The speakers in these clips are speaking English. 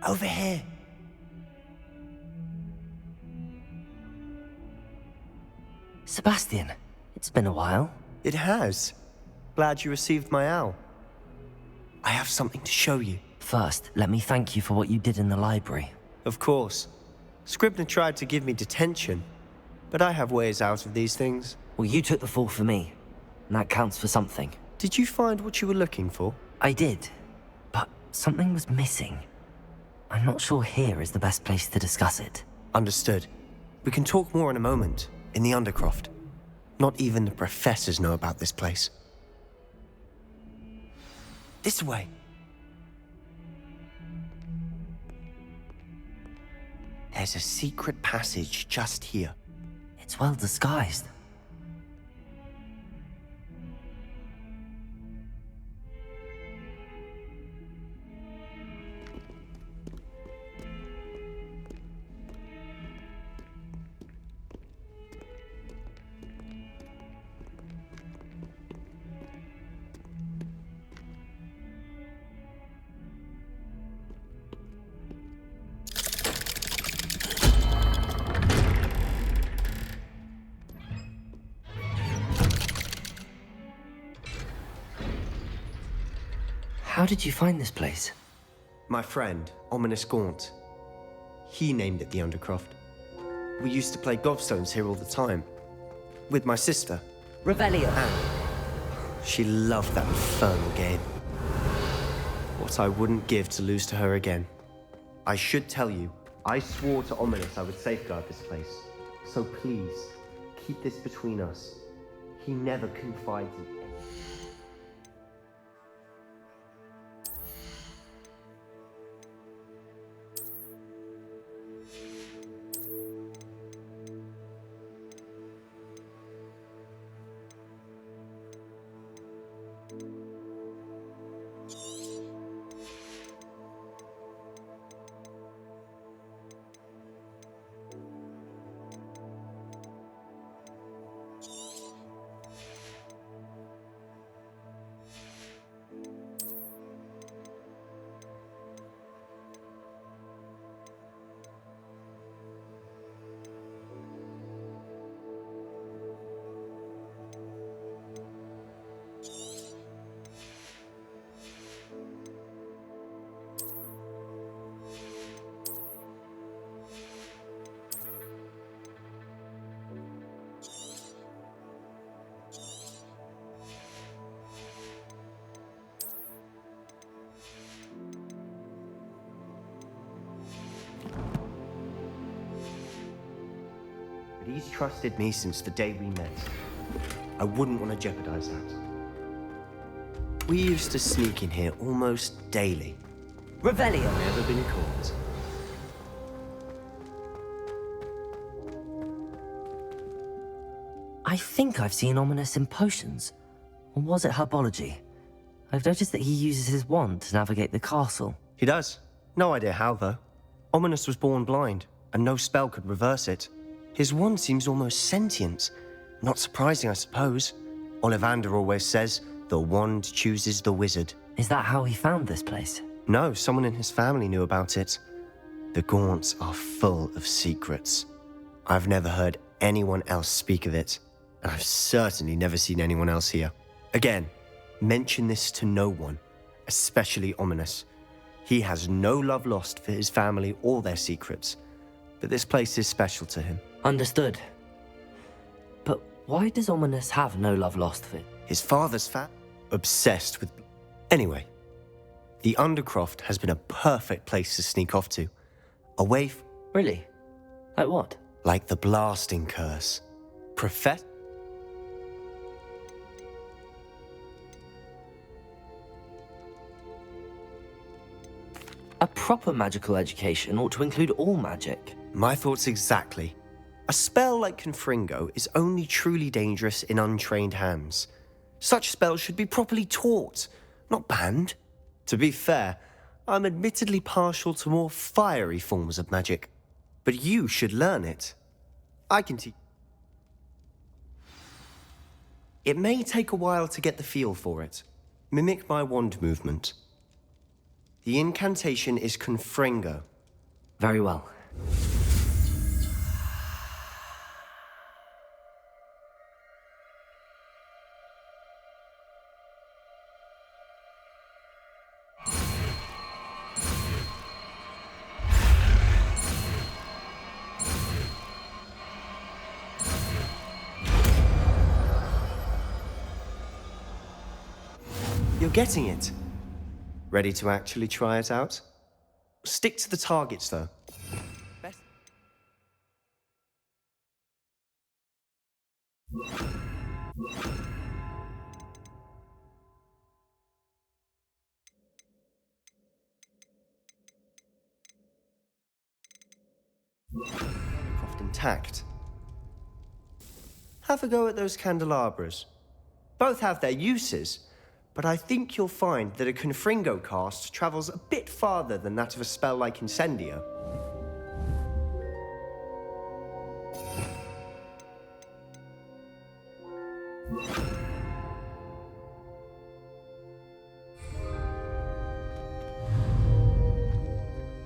Over here. Sebastian, it's been a while. It has. Glad you received my owl. I have something to show you. First, let me thank you for what you did in the library. Of course. Scribner tried to give me detention, but I have ways out of these things. Well, you took the fall for me, and that counts for something. Did you find what you were looking for? I did, but something was missing. I'm not sure here is the best place to discuss it. Understood. We can talk more in a moment, in the Undercroft. Not even the professors know about this place. This way. There's a secret passage just here. It's well disguised. How did you find this place? My friend, Ominous Gaunt. He named it the Undercroft. We used to play gobstones here all the time. With my sister. Revelio. Anne. She loved that infernal game. What I wouldn't give to lose to her again. I should tell you, I swore to Ominous I would safeguard this place. So please, keep this between us. He never confided in anyone. He's trusted me since the day we met. I wouldn't want to jeopardize that. We used to sneak in here almost daily. Revelio. Never been caught. I think I've seen Ominous in potions. Or was it herbology? I've noticed that he uses his wand to navigate the castle. He does. No idea how, though. Ominous was born blind, and no spell could reverse it. His wand seems almost sentient. Not surprising, I suppose. Ollivander always says, the wand chooses the wizard. Is that how he found this place? No, someone in his family knew about it. The Gaunts are full of secrets. I've never heard anyone else speak of it, and I've certainly never seen anyone else here. Again, mention this to no one, especially Ominous. He has no love lost for his family or their secrets, but this place is special to him. Understood. But why does Ominous have no love lost for it? His father's obsessed with... Anyway, the Undercroft has been a perfect place to sneak off to. Away Really? Like what? like the blasting curse. A proper magical education ought to include all magic. My thoughts exactly. A spell like Confringo is only truly dangerous in untrained hands. Such spells should be properly taught, not banned. To be fair, I'm admittedly partial to more fiery forms of magic. But you should learn it. I can teach. It may take a while to get the feel for it. Mimic my wand movement. The incantation is confringo. Very well. You're getting it. Ready to actually try it out? Stick to the targets, though. Aircraft intact. Have a go at those candelabras. Both have their uses, but I think you'll find that a confringo cast travels a bit farther than that of a spell like Incendio.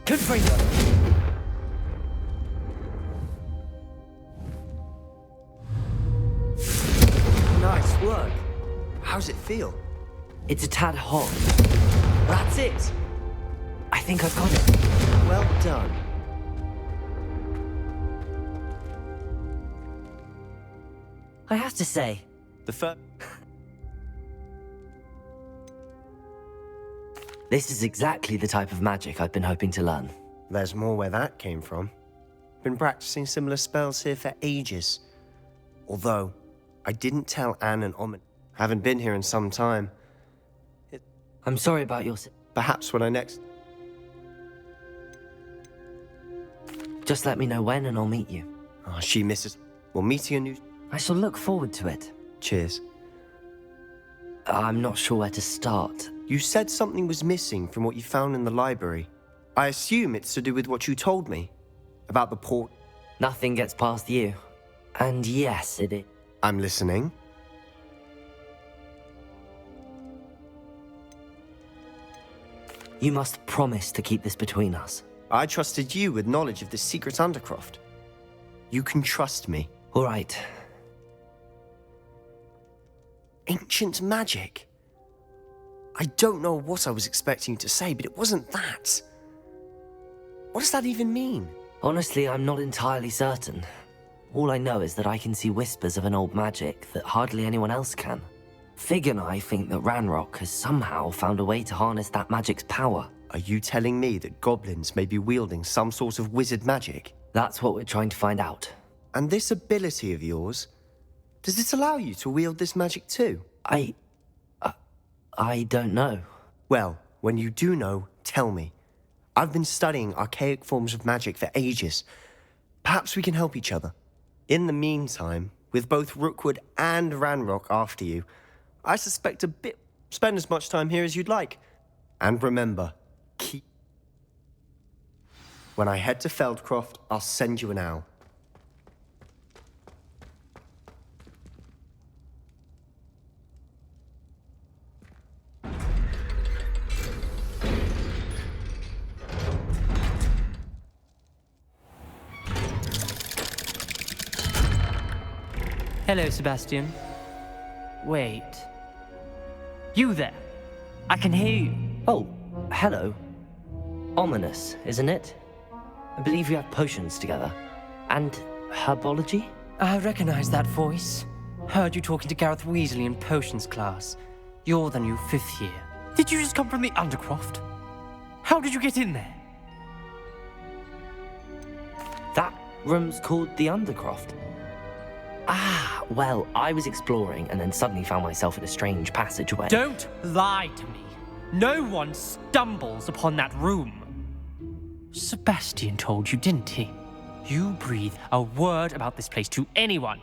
Confringo! Nice work. How's it feel? It's a tad hot. That's it! I think I've got it. Well done. I have to say, The first... this is exactly the type of magic I've been hoping to learn. There's more where that came from. Been practicing similar spells here for ages. Although, I didn't tell Anne and Omen. Haven't been here in some time. I'm sorry about your... Perhaps when I next... Just let me know when and I'll meet you. Oh, she misses... Well, meeting a new... I shall look forward to it. Cheers. I'm not sure where to start. You said something was missing from what you found in the library. I assume it's to do with what you told me. About the port... Nothing gets past you. And yes, it is. I'm listening. You must promise to keep this between us. I trusted you with knowledge of this secret undercroft. You can trust me. All right. Ancient magic? I don't know what I was expecting you to say, but it wasn't that. What does that even mean? Honestly, I'm not entirely certain. All I know is that I can see whispers of an old magic that hardly anyone else can. Fig and I think that Ranrock has somehow found a way to harness that magic's power. Are you telling me that goblins may be wielding some sort of wizard magic? That's what we're trying to find out. And this ability of yours, does it allow you to wield this magic too? I don't know. Well, when you do know, tell me. I've been studying archaic forms of magic for ages. Perhaps we can help each other. In the meantime, with both Rookwood and Ranrock after you, I suspect a bit... Spend as much time here as you'd like. And remember, keep... When I head to Feldcroft, I'll send you an owl. Hello, Sebastian. Wait. You there? I can hear you. Oh, hello. Ominous, isn't it? I believe we have potions together. And herbology? I recognize that voice. Heard you talking to Gareth Weasley in potions class. You're the new 5th year. Did you just come from the Undercroft? How did you get in there? That room's called the Undercroft. Ah, well, I was exploring and then suddenly found myself in a strange passageway. Don't lie to me. No one stumbles upon that room. Sebastian told you, didn't he? You breathe a word about this place to anyone,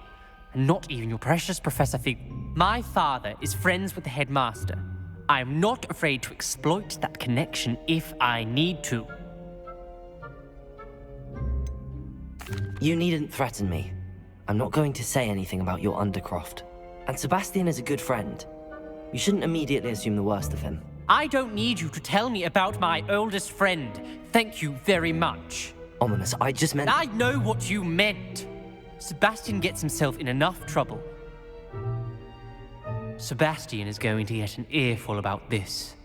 and not even your precious Professor Fig. My father is friends with the headmaster. I am not afraid to exploit that connection if I need to. You needn't threaten me. I'm not going to say anything about your Undercroft. And Sebastian is a good friend. You shouldn't immediately assume the worst of him. I don't need you to tell me about my oldest friend. Thank you very much. Ominous, I just meant... I know what you meant. Sebastian gets himself in enough trouble. Sebastian is going to get an earful about this.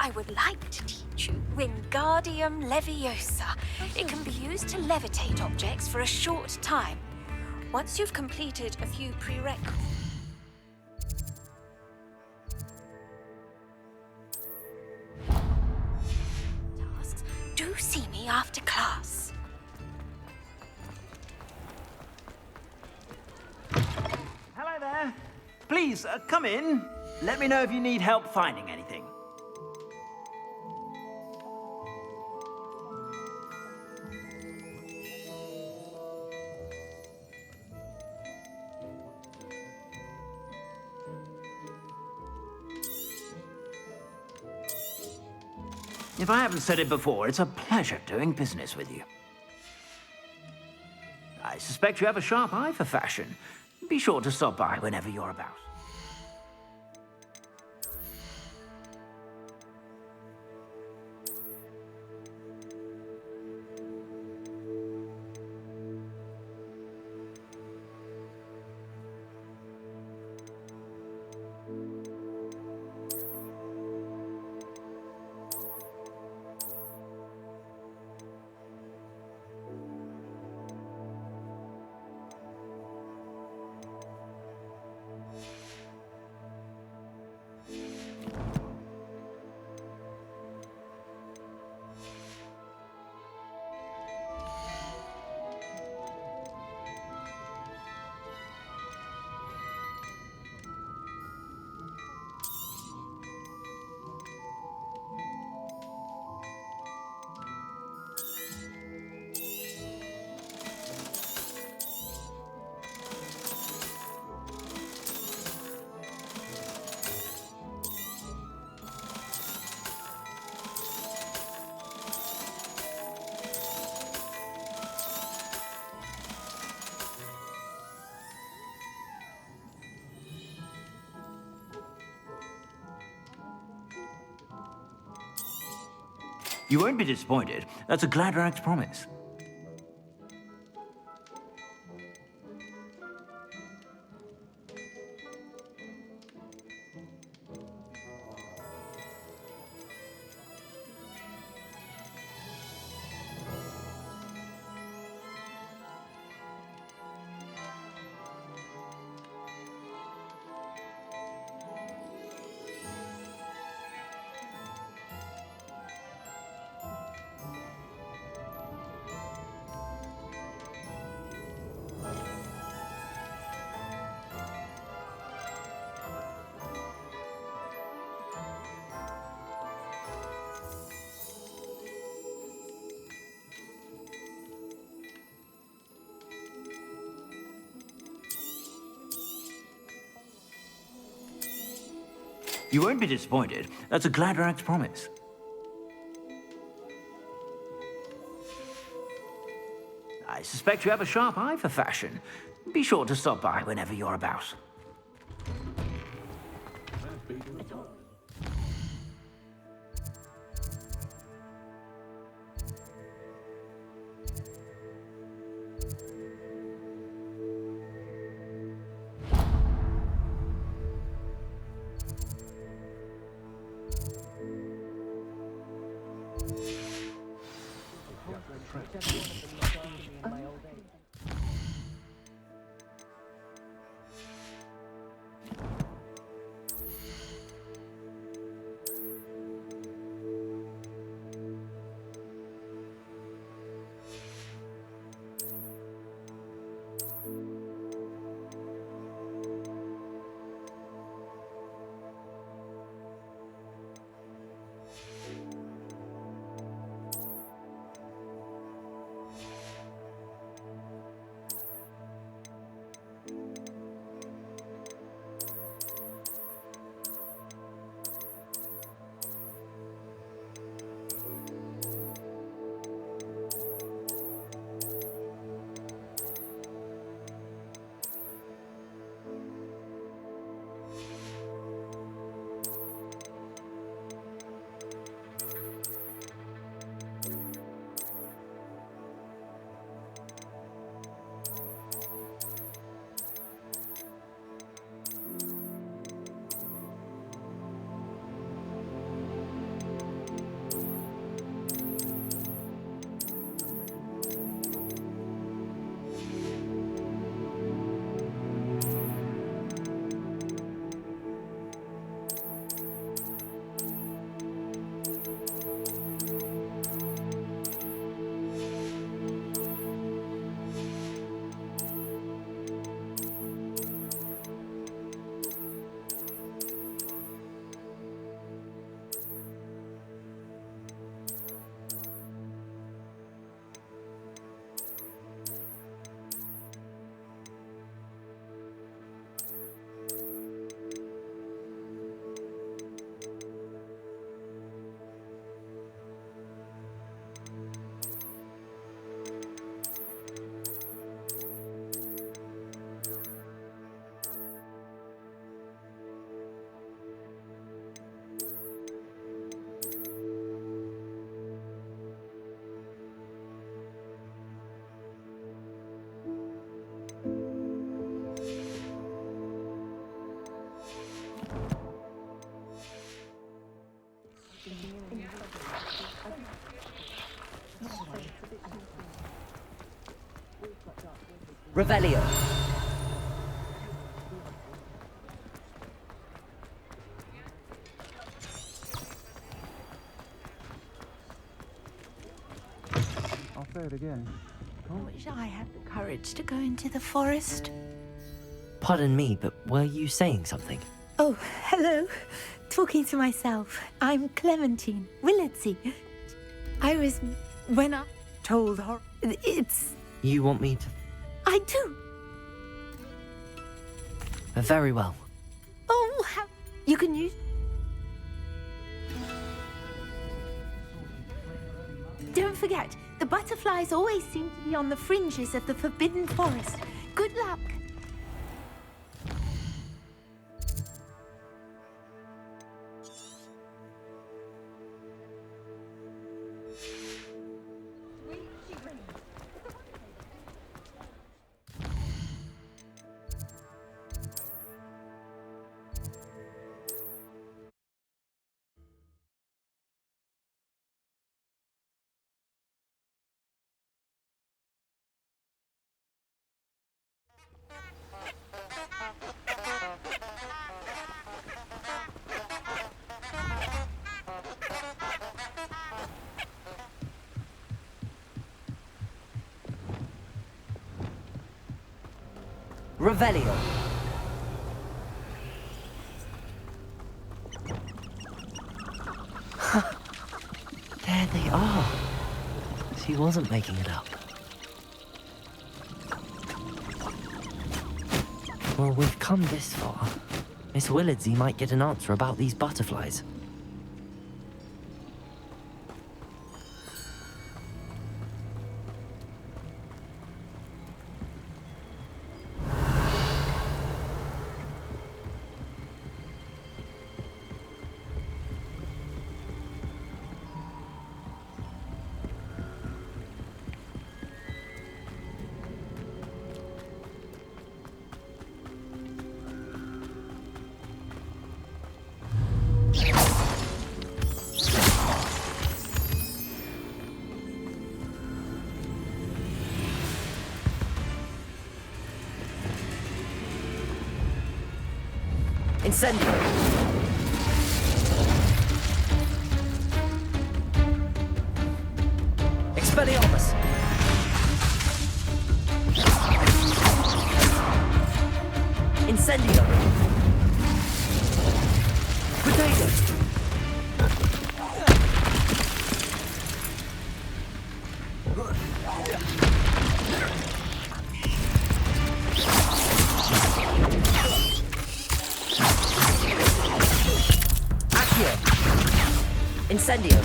I would like to teach you Wingardium Leviosa. It can be used to levitate objects for a short time. Once you've completed a few prerequisites. Tasks, do see me after class. Hello there. Please, come in. Let me know if you need help finding anything. If I haven't said it before, it's a pleasure doing business with you. I suspect you have a sharp eye for fashion. Be sure to stop by whenever you're about. You won't be disappointed. That's a Gladrax promise. You won't be disappointed. That's a Gladrag's promise. I suspect you have a sharp eye for fashion. Be sure to stop by whenever you're about. Revelio. I'll say it again. I wish I had the courage to go into the forest. Pardon me, but were you saying something? Oh, hello. Talking to myself. I'm Clementine Willardsey. When I told her, it's... You want me to... I do. Very well. Oh, you can use... Don't forget, the butterflies always seem to be on the fringes of the forbidden forest. Good luck. Revelio. There they are. She wasn't making it up. Well, we've come this far. Miss Willardsy might get an answer about these butterflies. Incendio! Expelliarmus! Incendio! Potato! Incendio!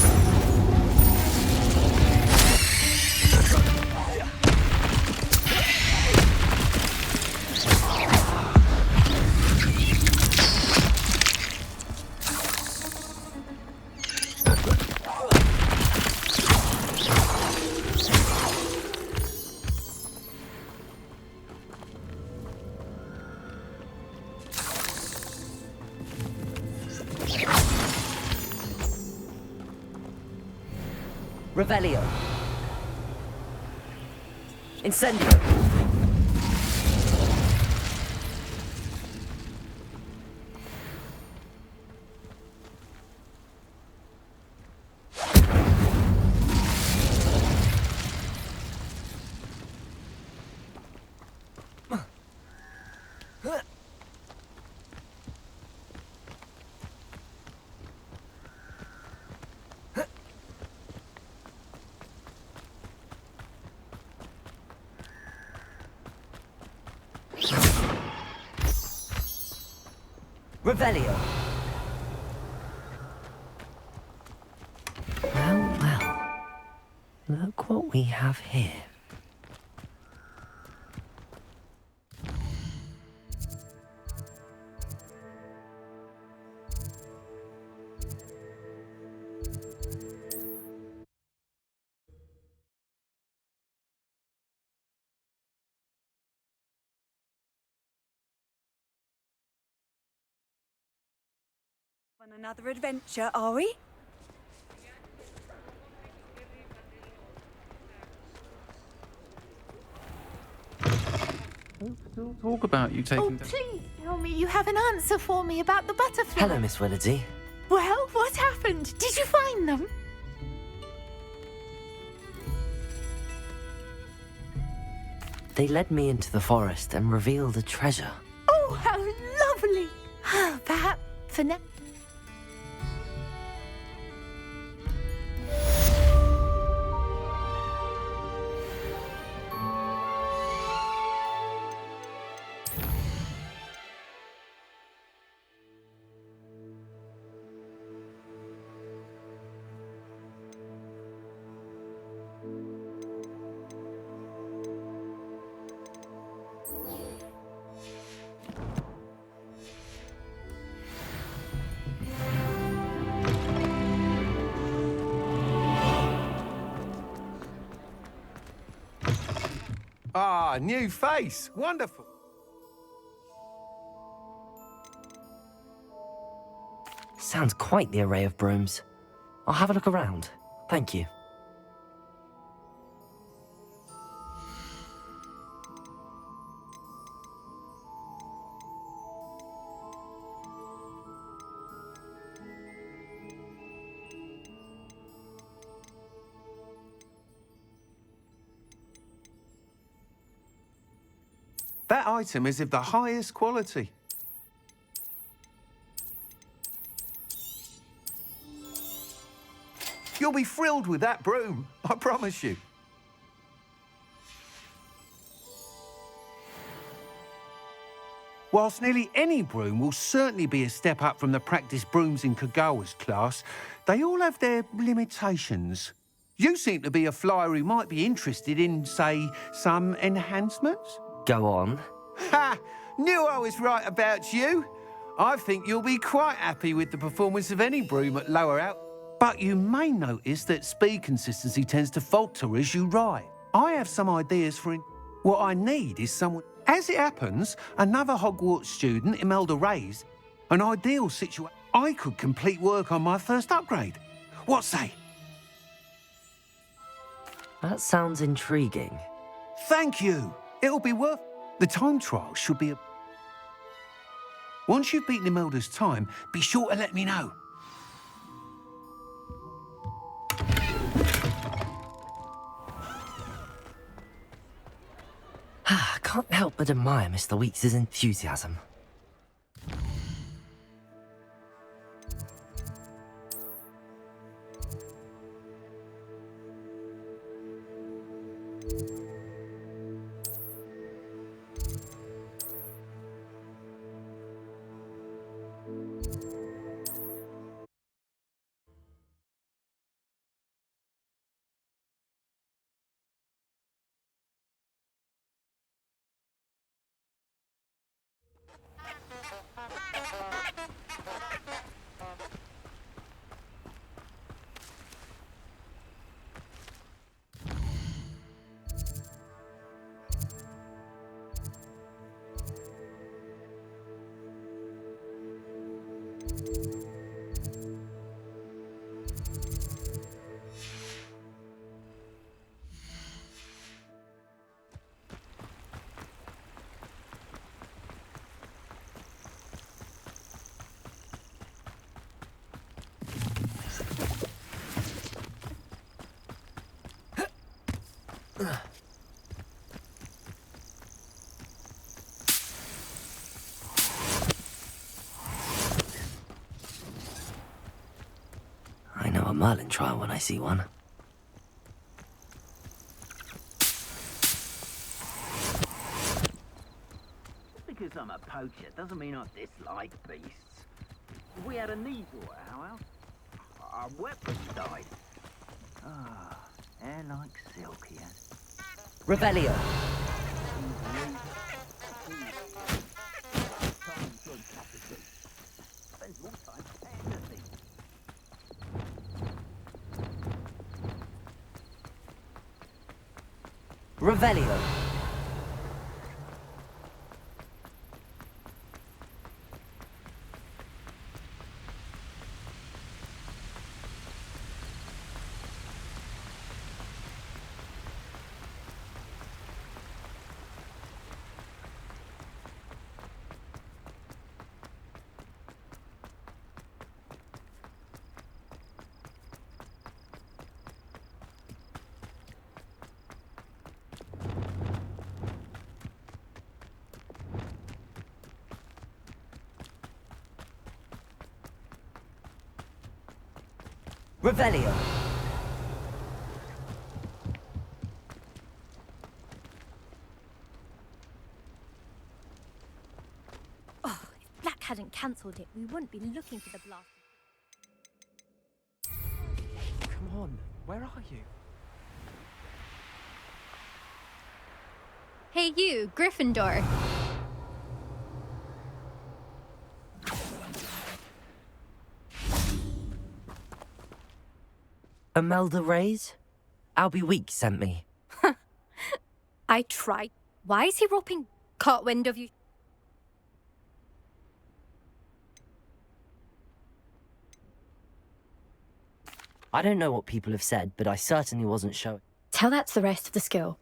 Revelio. Incendio. Revelio. Well, well. Look what we have here. On another adventure, are we? Still talk about you taking... Please tell me you have an answer for me about the butterfly. Hello, Miss Willardsy. Well, what happened? Did you find them? They led me into the forest and revealed a treasure. Oh, how lovely! Perhaps for now. Ah, new face. Wonderful. Sounds quite the array of brooms. I'll have a look around. Thank you. That item is of the highest quality. You'll be thrilled with that broom, I promise you. Whilst nearly any broom will certainly be a step up from the practice brooms in Kagawa's class, they all have their limitations. You seem to be a flyer who might be interested in, say, some enhancements? Go on. Ha! Knew I was right about you. I think you'll be quite happy with the performance of any broom at lower out. But you may notice that speed consistency tends to falter as you ride. I have some ideas for what I need is someone... As it happens, another Hogwarts student, Imelda Ray's, an ideal situation. I could complete work on my first upgrade. What say? That sounds intriguing. Thank you. It'll be worth... The time trial should be a... Once you've beaten Imelda's time, be sure to let me know. I can't help but admire Mr. Weeks' enthusiasm. I know a Merlin trial when I see one. Just because I'm a poacher doesn't mean I dislike beasts. If we had a needle at our house, our weapons died. Ah, hair like silk, he has. Revelio. Spends more time preparing than things. Revelio. Revelio. Oh, if Black hadn't cancelled it, we wouldn't be looking for the blast. Come on, where are you? Hey you, Gryffindor. Imelda Ray's? Albie Weeks sent me. I tried. Why is he roping? Caught wind of you. I don't know what people have said, but I certainly wasn't showing. Tell that to the rest of the school.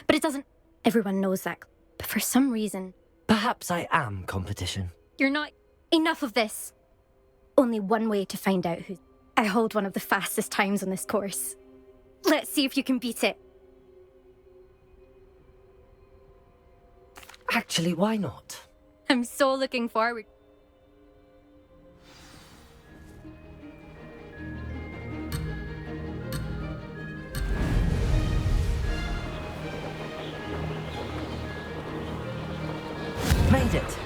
But it doesn't... Everyone knows that. But for some reason... Perhaps I am competition. You're not... Enough of this. Only one way to find out who... I hold one of the fastest times on this course. Let's see if you can beat it. Actually, why not? I'm so looking forward. Made it!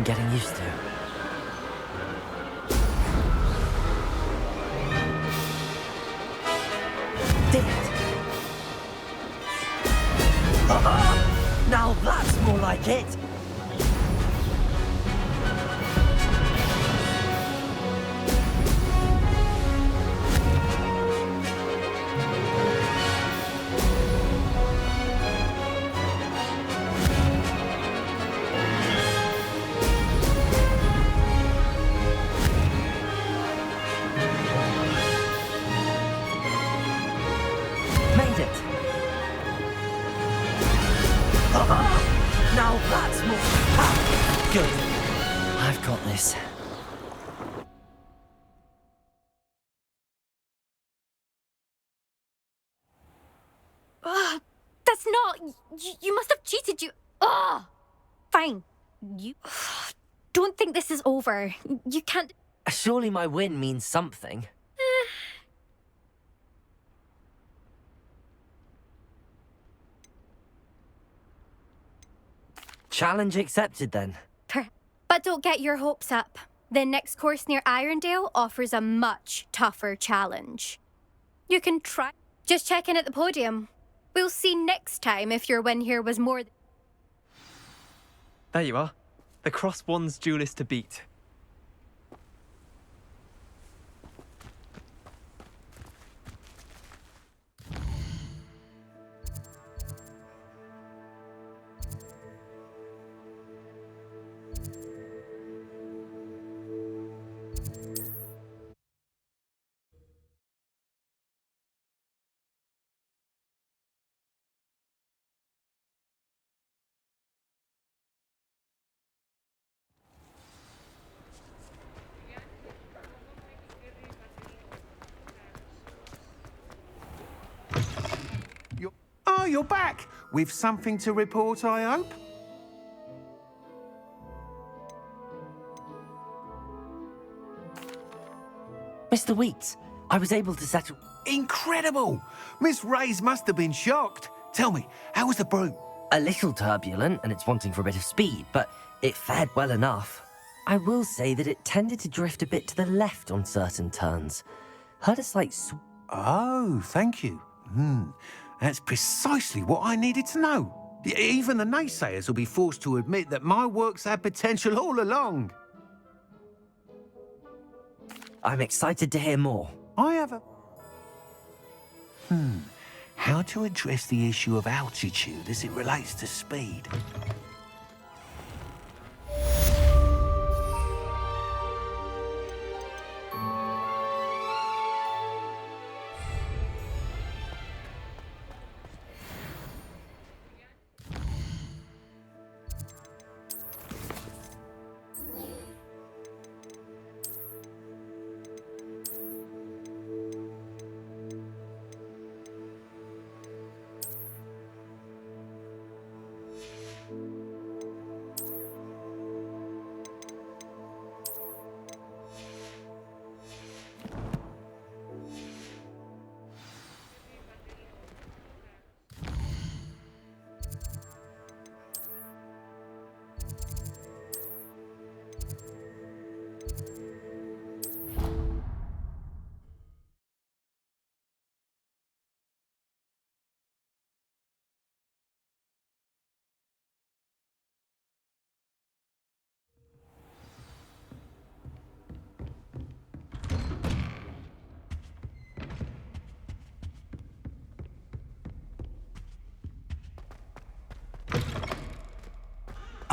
I'm getting used to. Did it! Now that's more like it! Made it! Now that's more... Ah, good. I've got this. That's not... You must have cheated, you... Ugh! Fine. You... Don't think this is over. You can't... Surely my win means something. Challenge accepted, then. But don't get your hopes up. The next course near Irondale offers a much tougher challenge. You can try... Just check in at the podium. We'll see next time if your win here was more... There you are. The Cross Wands duelist to beat. Oh, you're back! With something to report, I hope? Mr. Weeks, I was able to settle... Incredible! Miss Reyes must have been shocked. Tell me, how was the broom? A little turbulent, and it's wanting for a bit of speed, but it fared well enough. I will say that it tended to drift a bit to the left on certain turns. Heard a slight Oh, thank you. That's precisely what I needed to know. Even the naysayers will be forced to admit that my work's had potential all along. I'm excited to hear more. I have a... How to address the issue of altitude as it relates to speed?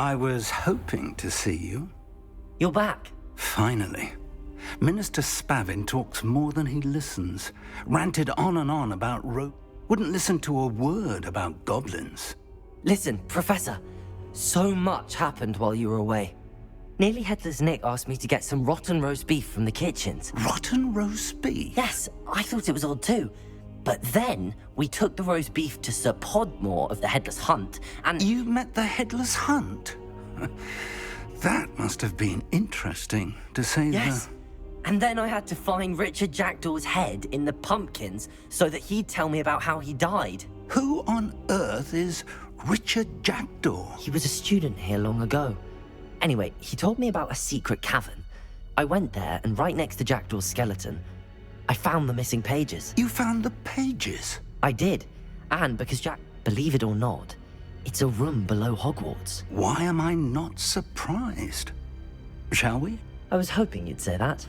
I was hoping to see you. You're back. Finally. Minister Spavin talks more than he listens. Ranted on and on about wouldn't listen to a word about goblins. Listen, Professor. So much happened while you were away. Nearly Headless Nick asked me to get some rotten roast beef from the kitchens. Rotten roast beef? Yes, I thought it was odd too. But then we took the roast beef to Sir Podmore of the Headless Hunt, and... You met the Headless Hunt? That must have been interesting, to say Yes. And then I had to find Richard Jackdaw's head in the pumpkins so that he'd tell me about how he died. Who on earth is Richard Jackdaw? He was a student here long ago. Anyway, he told me about a secret cavern. I went there, and right next to Jackdaw's skeleton, I found the missing pages. You found the pages? I did. And because Jack, believe it or not, it's a room below Hogwarts. Why am I not surprised? Shall we? I was hoping you'd say that.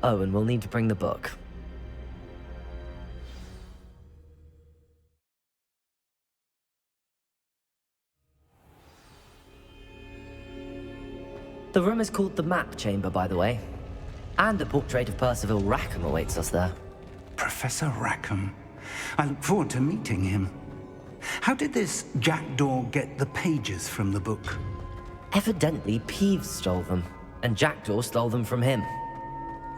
Oh, and we'll need to bring the book. The room is called the Map Chamber, by the way. And a portrait of Percival Rackham awaits us there. Professor Rackham. I look forward to meeting him. How did this Jackdaw get the pages from the book? Evidently, Peeves stole them, and Jackdaw stole them from him.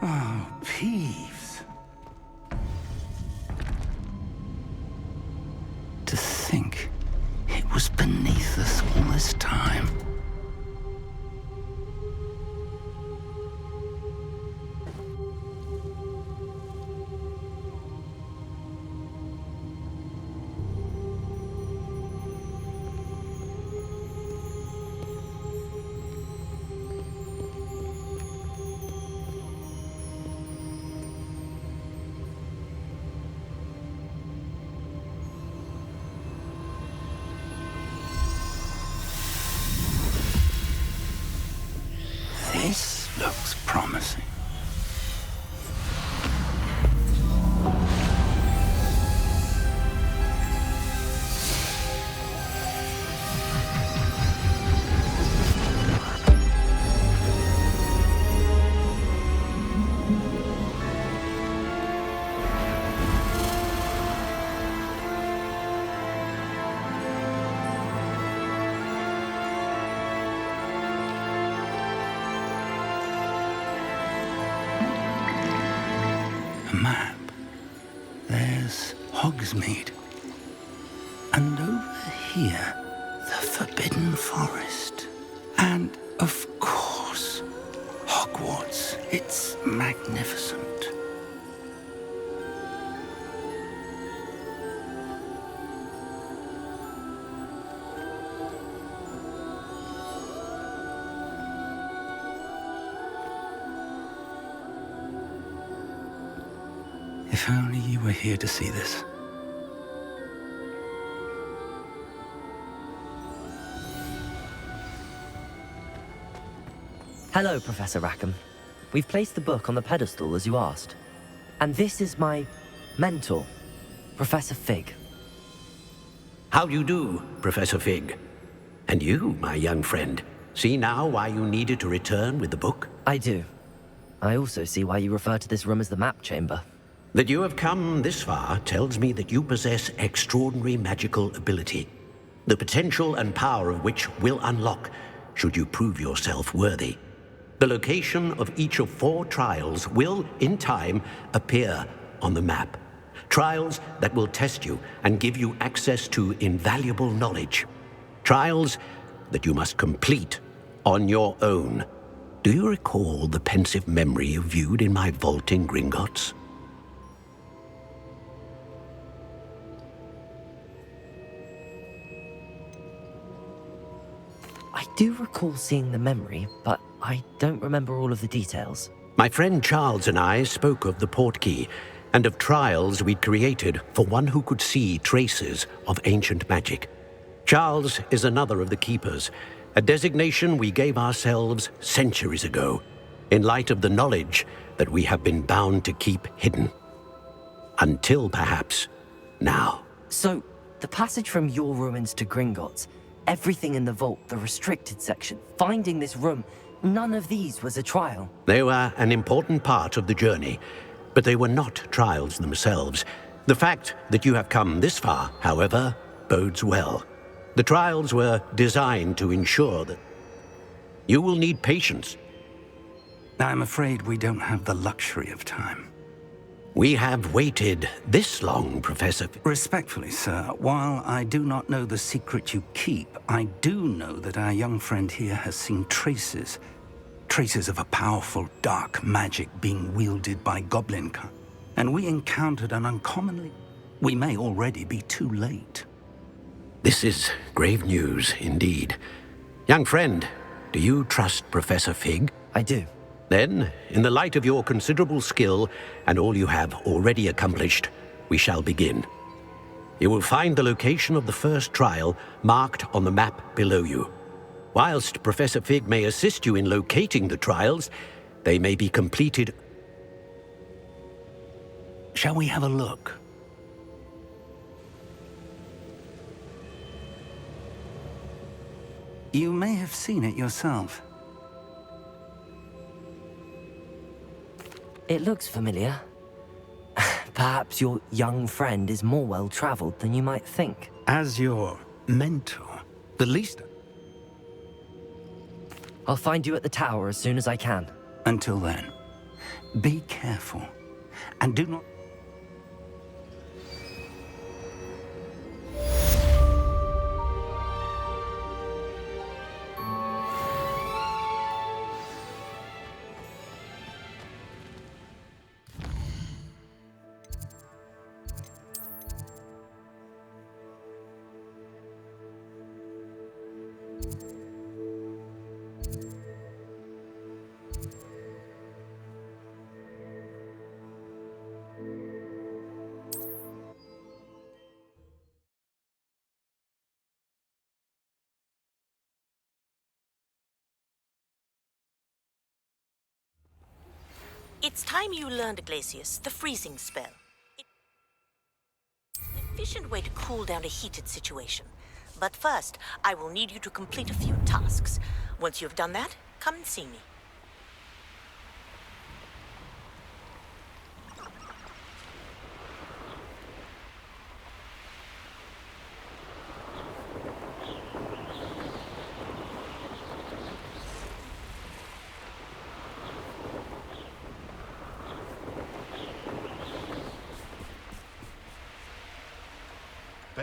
Oh, Peeves. To think it was beneath us all this time. This looks promising. Map. There's Hogsmeade. And over here, the Forbidden Forest. And, of course, Hogwarts. It's magnificent. If only you were here to see this. Hello, Professor Rackham. We've placed the book on the pedestal as you asked. And this is my mentor, Professor Fig. How do you do, Professor Fig? And you, my young friend, see now why you needed to return with the book? I do. I also see why you refer to this room as the Map Chamber. That you have come this far tells me that you possess extraordinary magical ability, the potential and power of which will unlock should you prove yourself worthy. The location of each of 4 trials will, in time, appear on the map. Trials that will test you and give you access to invaluable knowledge. Trials that you must complete on your own. Do you recall the pensive memory you viewed in my vault in Gringotts? I do recall seeing the memory, but I don't remember all of the details. My friend Charles and I spoke of the portkey and of trials we'd created for one who could see traces of ancient magic. Charles is another of the keepers, a designation we gave ourselves centuries ago, in light of the knowledge that we have been bound to keep hidden. Until perhaps now. So, the passage from your ruins to Gringotts, everything in the vault, the restricted section, finding this room, none of these was a trial. They were an important part of the journey, but they were not trials themselves. The fact that you have come this far, however, bodes well. The trials were designed to ensure that you will need patience. I'm afraid we don't have the luxury of time. We have waited this long, Professor. Respectfully, sir, while I do not know the secret you keep, I do know that our young friend here has seen traces of a powerful dark magic being wielded by goblin kind. And we encountered an uncommonly... We may already be too late. This is grave news indeed. Young friend, Do you trust Professor Fig? I do. Then, in the light of your considerable skill and all you have already accomplished, we shall begin. You will find the location of the first trial marked on the map below you. Whilst Professor Fig may assist you in locating the trials, they may be completed. Shall we have a look? You may have seen it yourself. It looks familiar. Perhaps your young friend is more well-traveled than you might think. As your mentor, the least... I'll find you at the tower as soon as I can. Until then, be careful, and do not... It's time you learned, Glacius, the freezing spell. It's an efficient way to cool down a heated situation. But first, I will need you to complete a few tasks. Once you've done that, come and see me.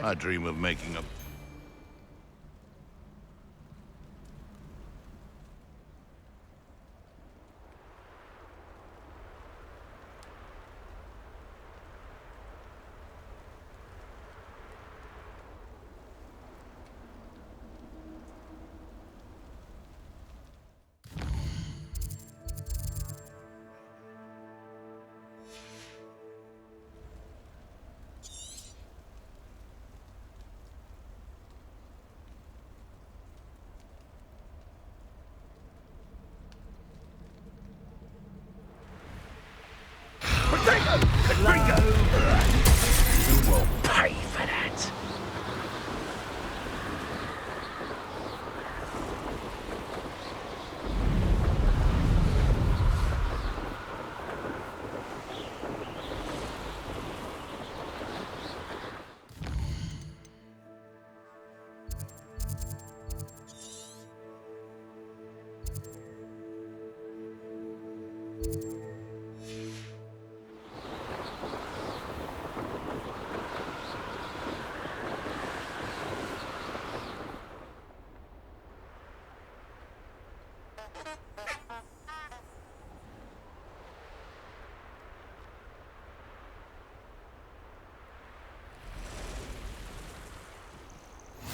I dream of making a... You will pay for that.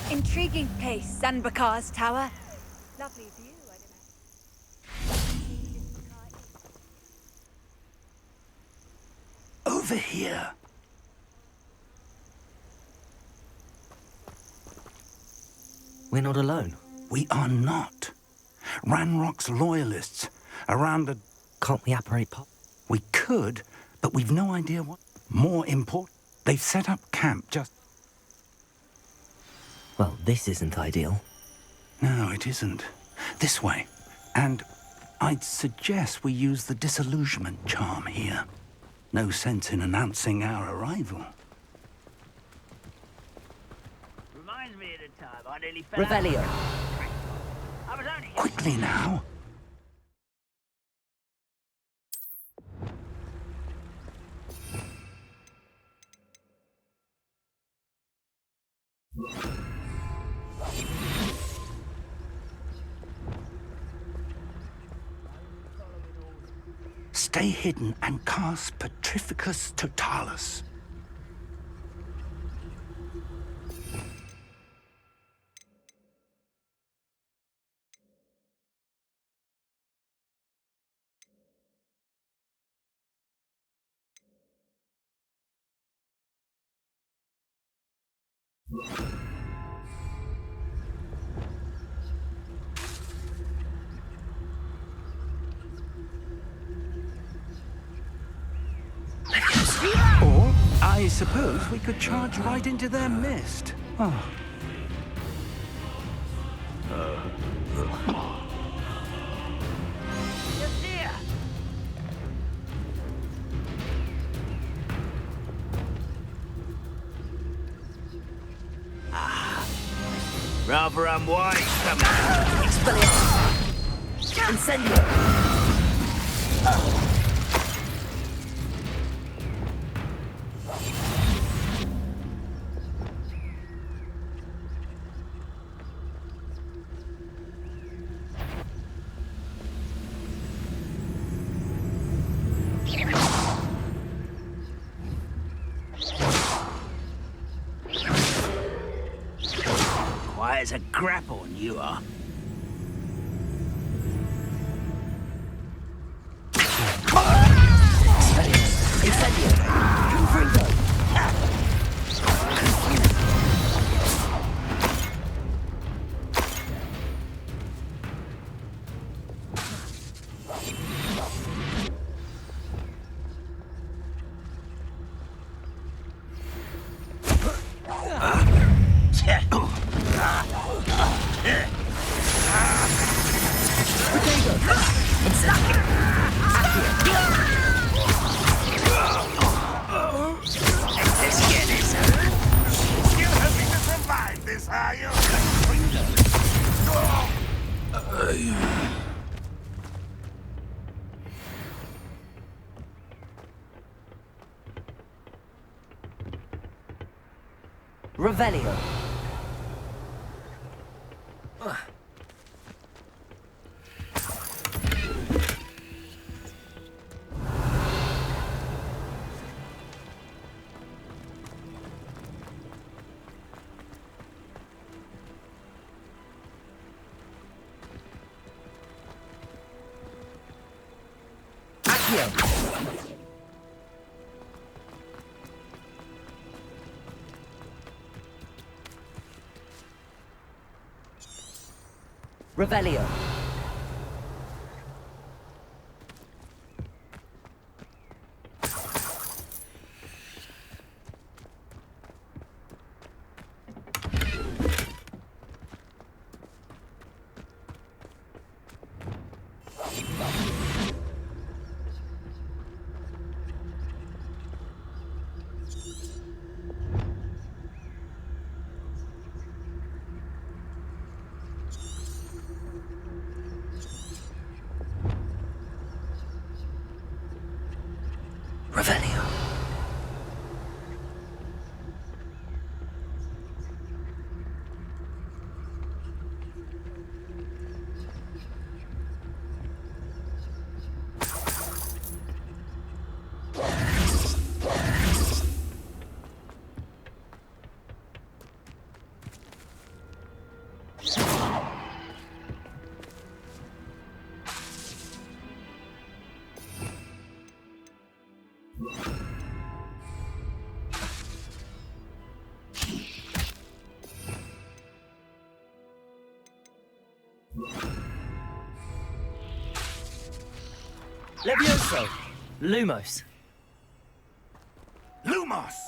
Intriguing place, Zanbakar's tower. Lovely view, I Over here. We're not alone. We are not. Ranrock's loyalists around a... Can't we apparate pop? We could, but we've no idea what. More important, they've set up camp just... Well, this isn't ideal. No, it isn't. This way. And I'd suggest we use the disillusionment charm here. No sense in announcing our arrival. Reminds me of the time I nearly fell out. Revelio. I was only... Quickly now. Stay hidden and cast Petrificus Totalis. Or, I suppose we could charge right into their midst. Oh. Rather unwise, come Expelliarmus! Incendio! Quiet as a grapple, you are. Incendio! Confringo! Revelio. Accio. Revelio. Revelio. Levioso. Lumos. Lumos!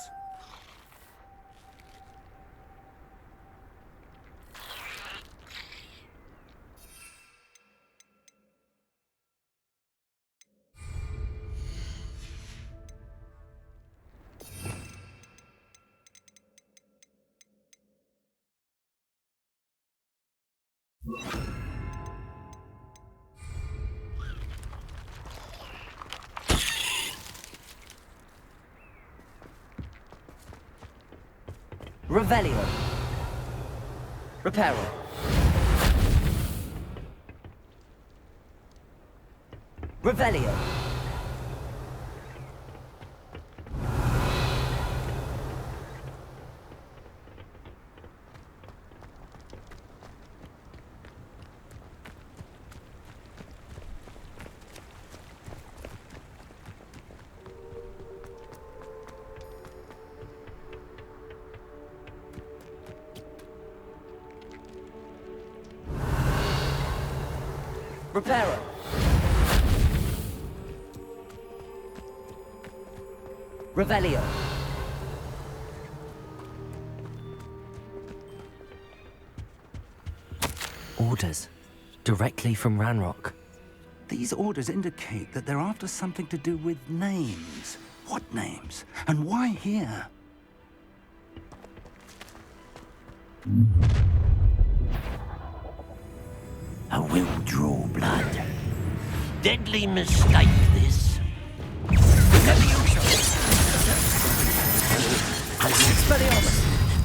Revelio. Reparo. Revelio. Reparo. Revelio. Orders. Directly from Ranrock. These orders indicate that they're after something to do with names. What names? And why here? I will draw blood. Deadly mistake, this. Expelliarmus.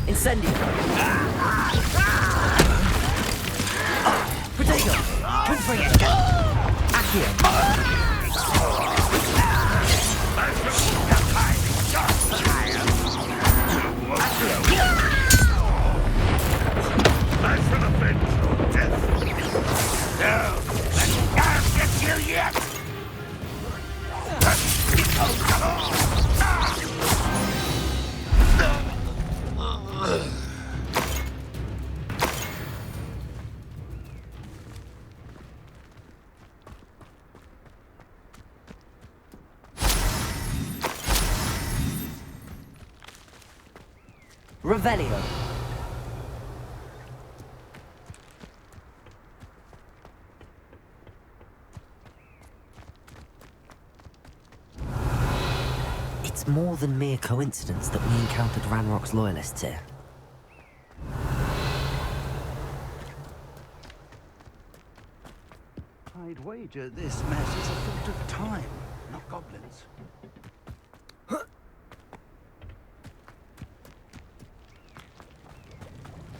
Incendio. Protego. Confringo. Accio. As for the vengeful death. No, I'll get you yet. Revelio. It's more than mere coincidence that we encountered Ranrock's loyalists here. I'd wager this mess is a fault of time, not goblins.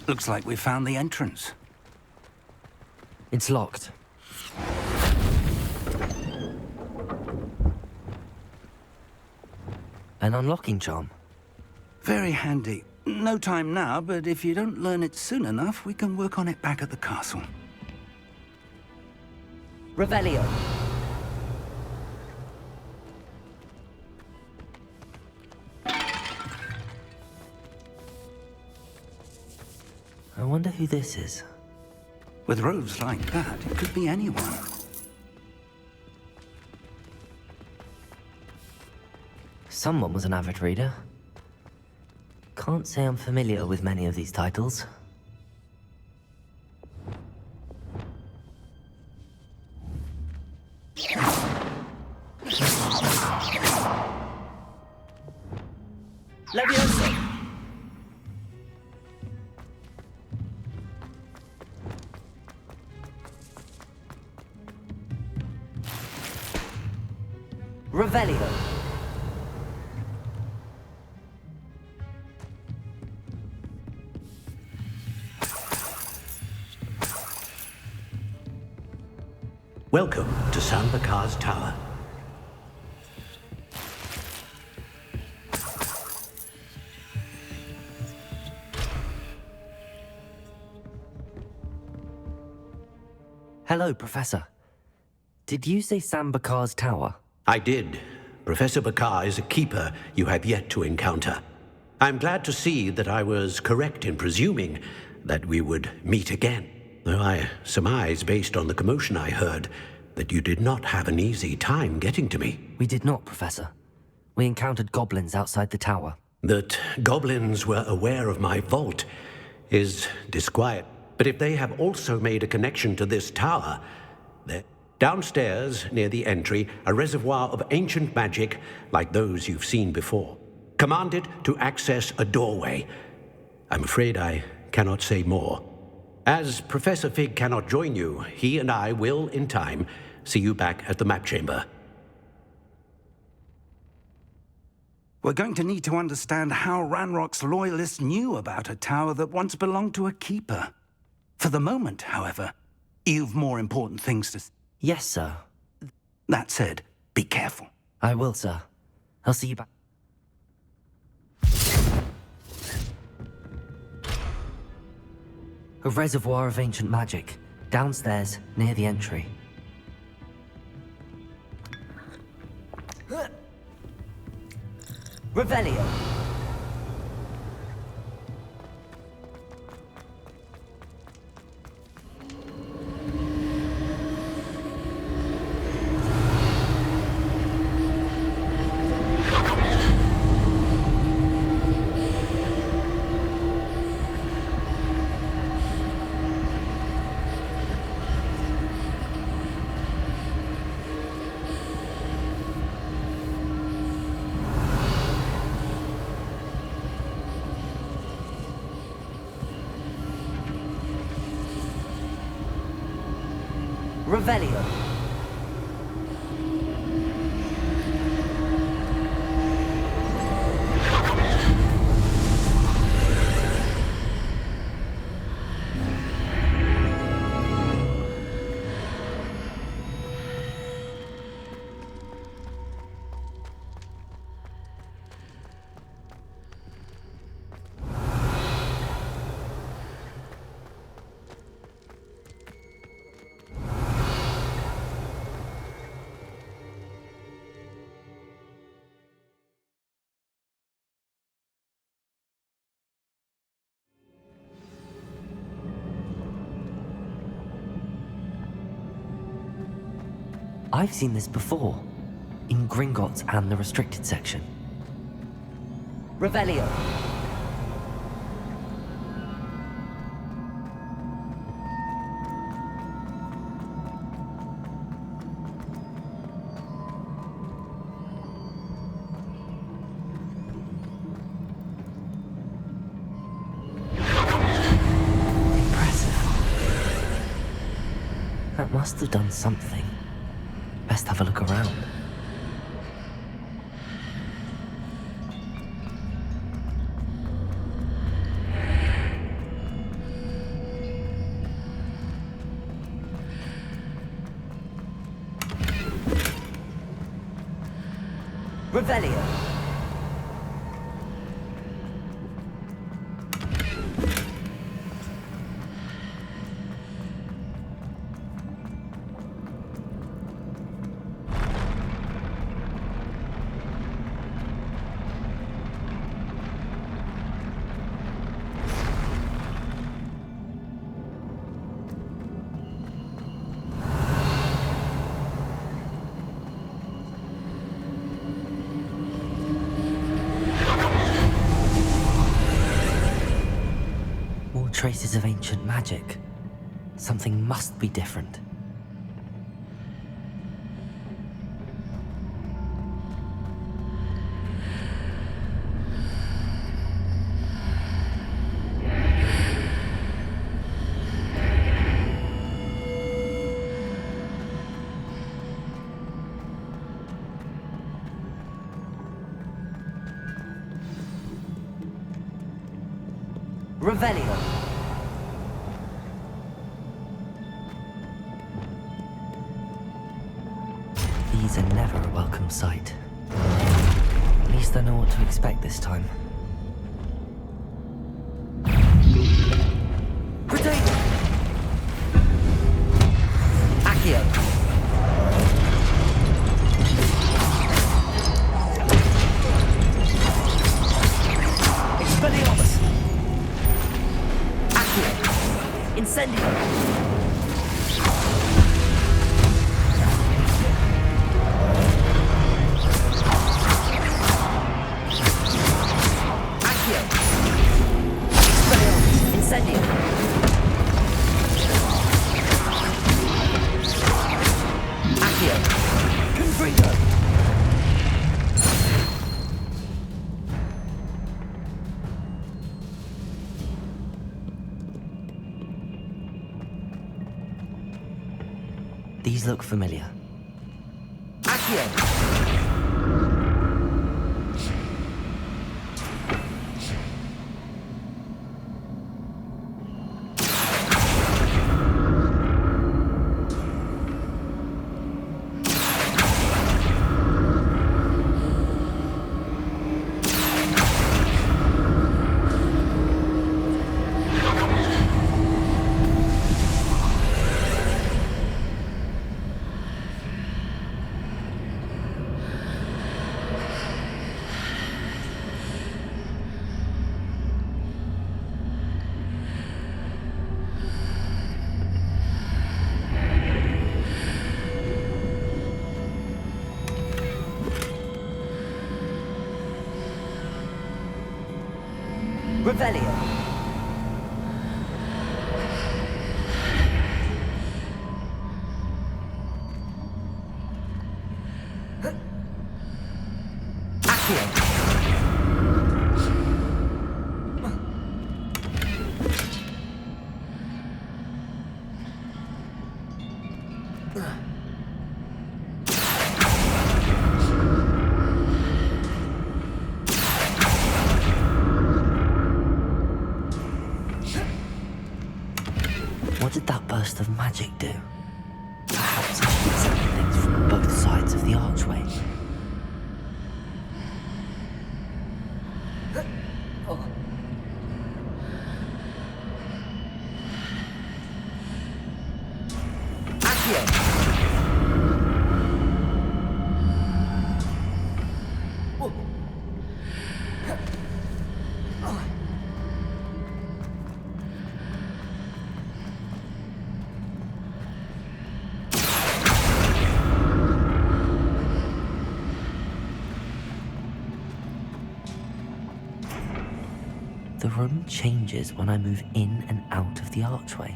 Looks like we found the entrance. It's locked. An unlocking charm. Very handy. No time now, but if you don't learn it soon enough, we can work on it back at the castle. Revelio. I wonder who this is. With robes like that, it could be anyone. Someone was an avid reader. Can't say I'm familiar with many of these titles. Leviosa! Revelio. Welcome to Sambakar's Tower. Hello, Professor. Did you say Sambakar's Tower? I did. Professor Bakar is a keeper you have yet to encounter. I'm glad to see that I was correct in presuming that we would meet again. Though I surmise, based on the commotion I heard, that you did not have an easy time getting to me. We did not, Professor. We encountered goblins outside the tower. That goblins were aware of my vault is disquiet. But if they have also made a connection to this tower, they're downstairs, near the entry, a reservoir of ancient magic like those you've seen before. Command it to access a doorway. I'm afraid I cannot say more. As Professor Fig cannot join you, he and I will, in time, see you back at the map chamber. We're going to need to understand how Ranrock's loyalists knew about a tower that once belonged to a keeper. For the moment, however, you've more important things to... Yes, sir. That said, be careful. I will, sir. I'll see you back. A reservoir of ancient magic, downstairs, near the entry. Revelio. Revelio. I've seen this before, in Gringotts and the restricted section. Revelio. Impressive. That must have done something. Best have a look around. Revelio. Traces of ancient magic. Something must be different. Revelio. These are never a welcome sight. At least I know what to expect this time. Potato! Accio! Expelliarmus! Accio! Incendio! These look familiar. Accio! Revelio. Accio. What did that burst of magic do? Perhaps I should examine things from both sides of the archway. The room changes when I move in and out of the archway.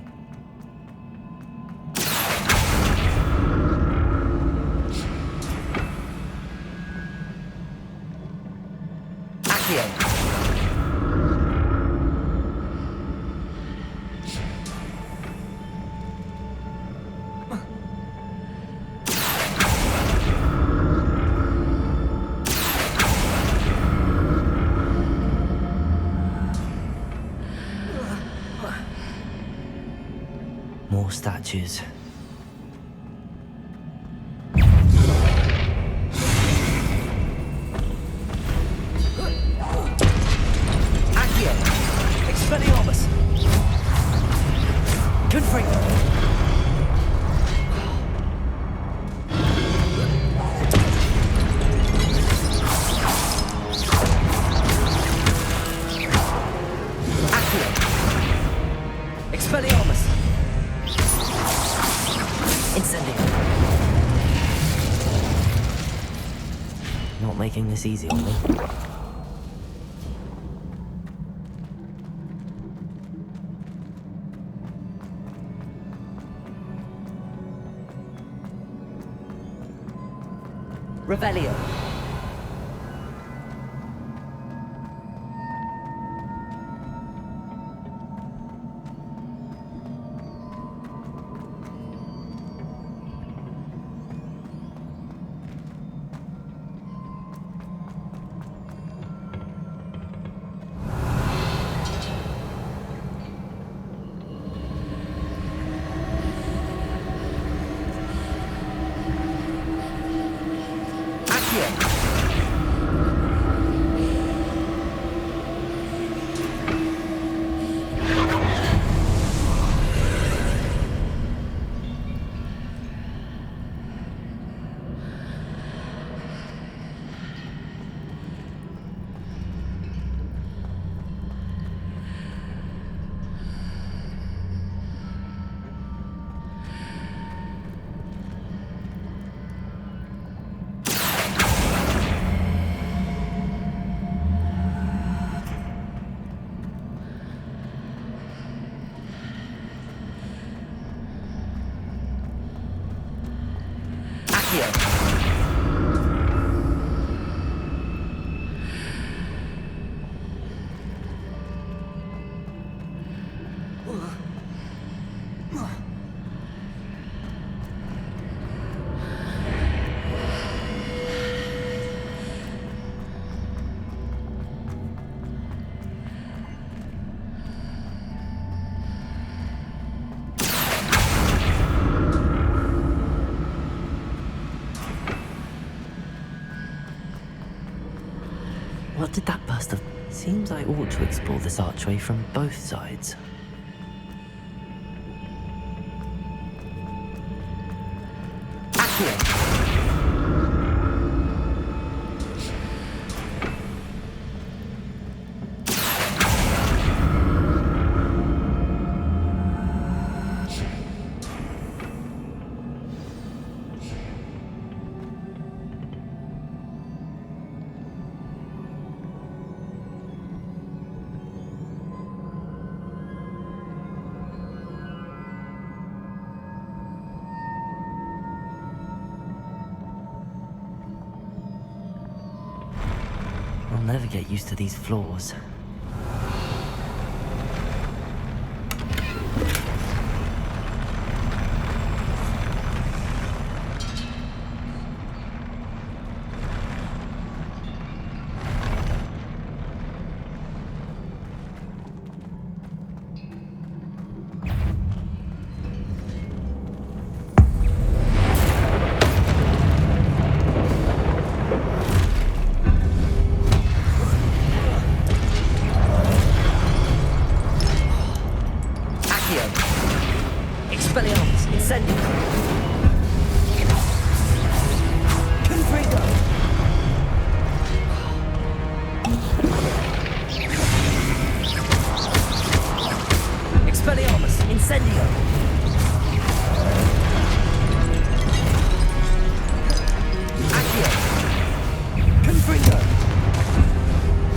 More statues. Accio! Expelliarmus! Confring! Accio! Expelliarmus! Incendio! Not making this easy on me. Revelio! What did that burst of... Seems I ought to explore this archway from both sides. Accio! I'll never get used to these floors. Expelliarmus. Incendio. Confringo. Expelliarmus. Incendio. Accio. Confringo.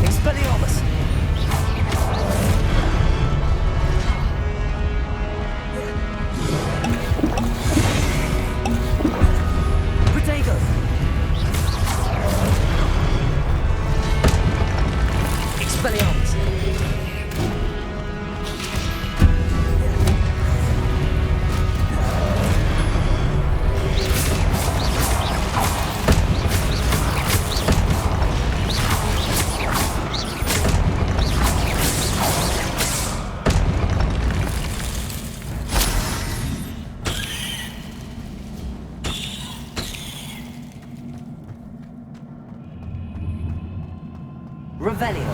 Expelliarmus. Protego. Expelliarmus. Revelio.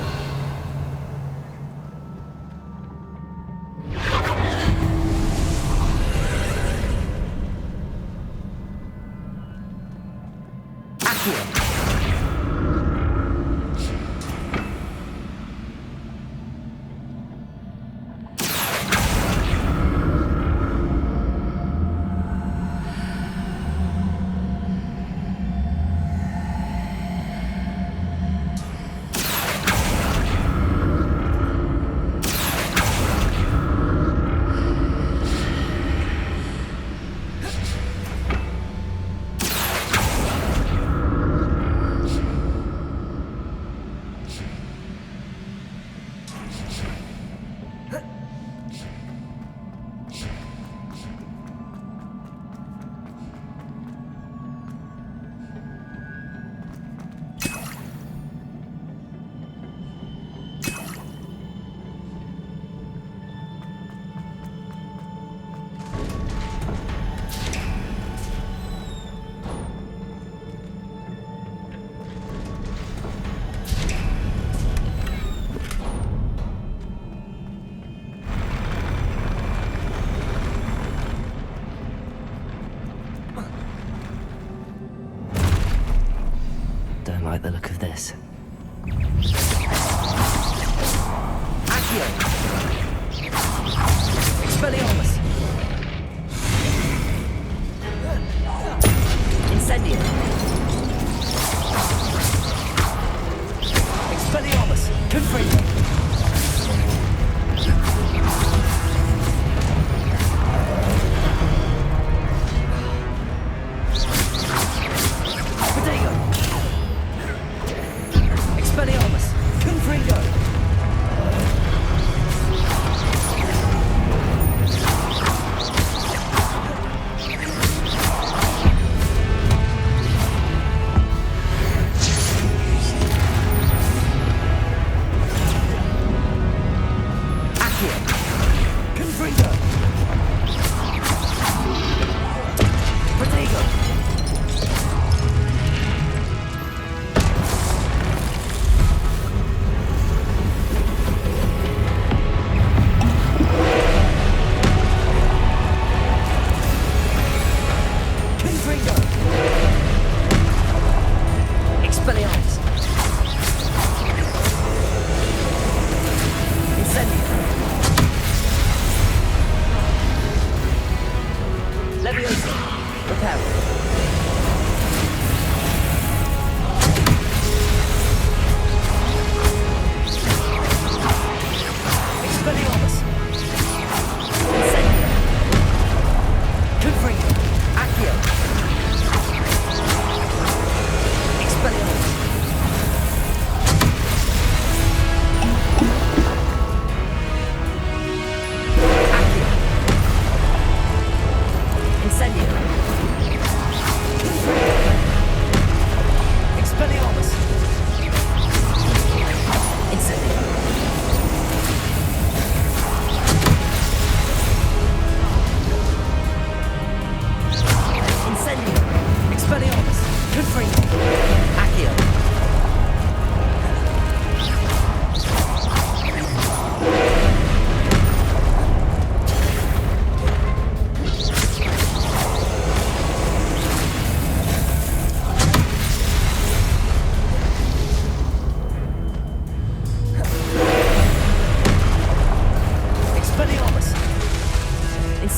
Accio. Don't like the look of this. Accio. Expelliarmus. Incendio. Expelliarmus. Confringo. Protego. Expelliarmus. Confringo.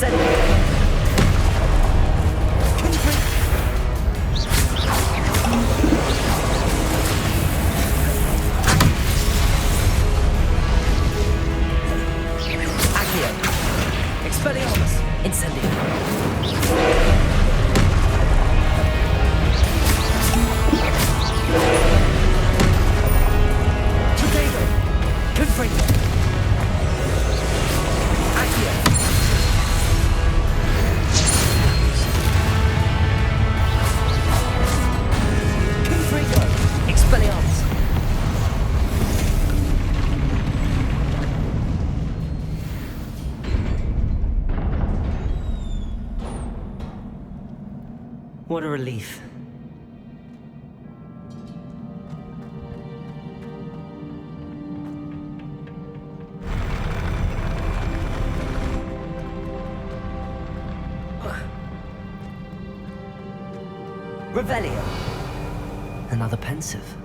Incendiary. Expelliarmus! Incendiary! Tornado! Confringo! Accio! Confringo! Expelliarmus! What a relief. Revelio. Another pensive.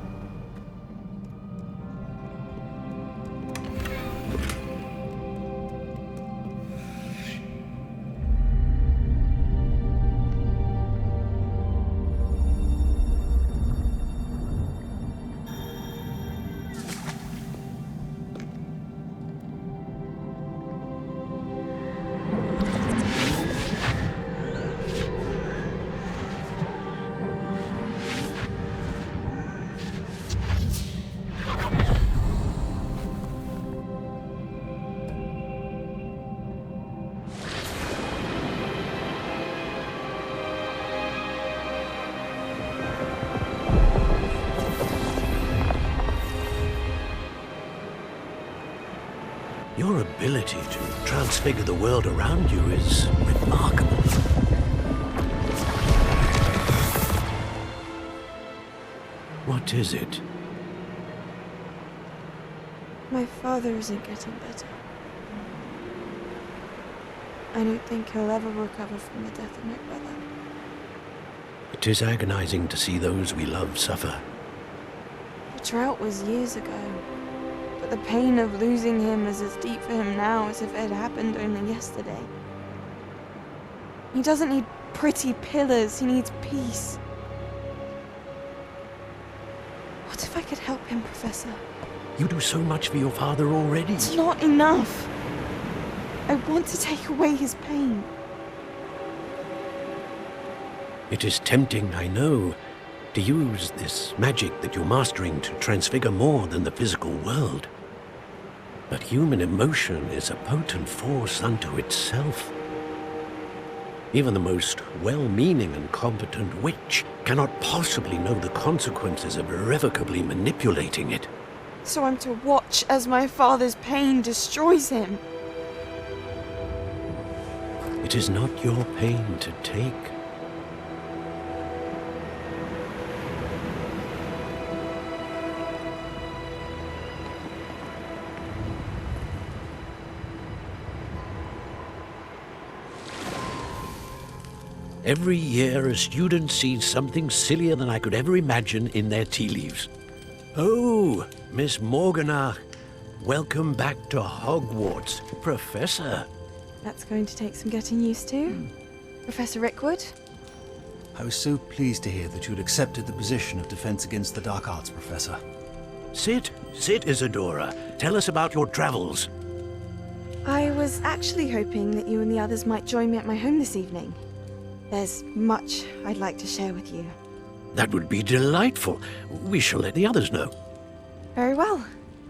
Your ability to transfigure the world around you is remarkable. What is it? My father isn't getting better. I don't think he'll ever recover from the death of my brother. It is agonizing to see those we love suffer. The drought was years ago, but the pain of losing him is as deep for him now as if it had happened only yesterday. He doesn't need pretty pillars, he needs peace. What if I could help him, Professor? You do so much for your father already. It's not enough. I want to take away his pain. It is tempting, I know, to use this magic that you're mastering to transfigure more than the physical world. But human emotion is a potent force unto itself. Even the most well-meaning and competent witch cannot possibly know the consequences of irrevocably manipulating it. So I'm to watch as my father's pain destroys him. It is not your pain to take. Every year, a student sees something sillier than I could ever imagine in their tea leaves. Oh, Miss Morganach, welcome back to Hogwarts, Professor. That's going to take some getting used to. Professor Rickwood? I was so pleased to hear that you'd accepted the position of Defense Against the Dark Arts, Professor. Sit, Isadora. Tell us about your travels. I was actually hoping that you and the others might join me at my home this evening. There's much I'd like to share with you. That would be delightful. We shall let the others know. Very well.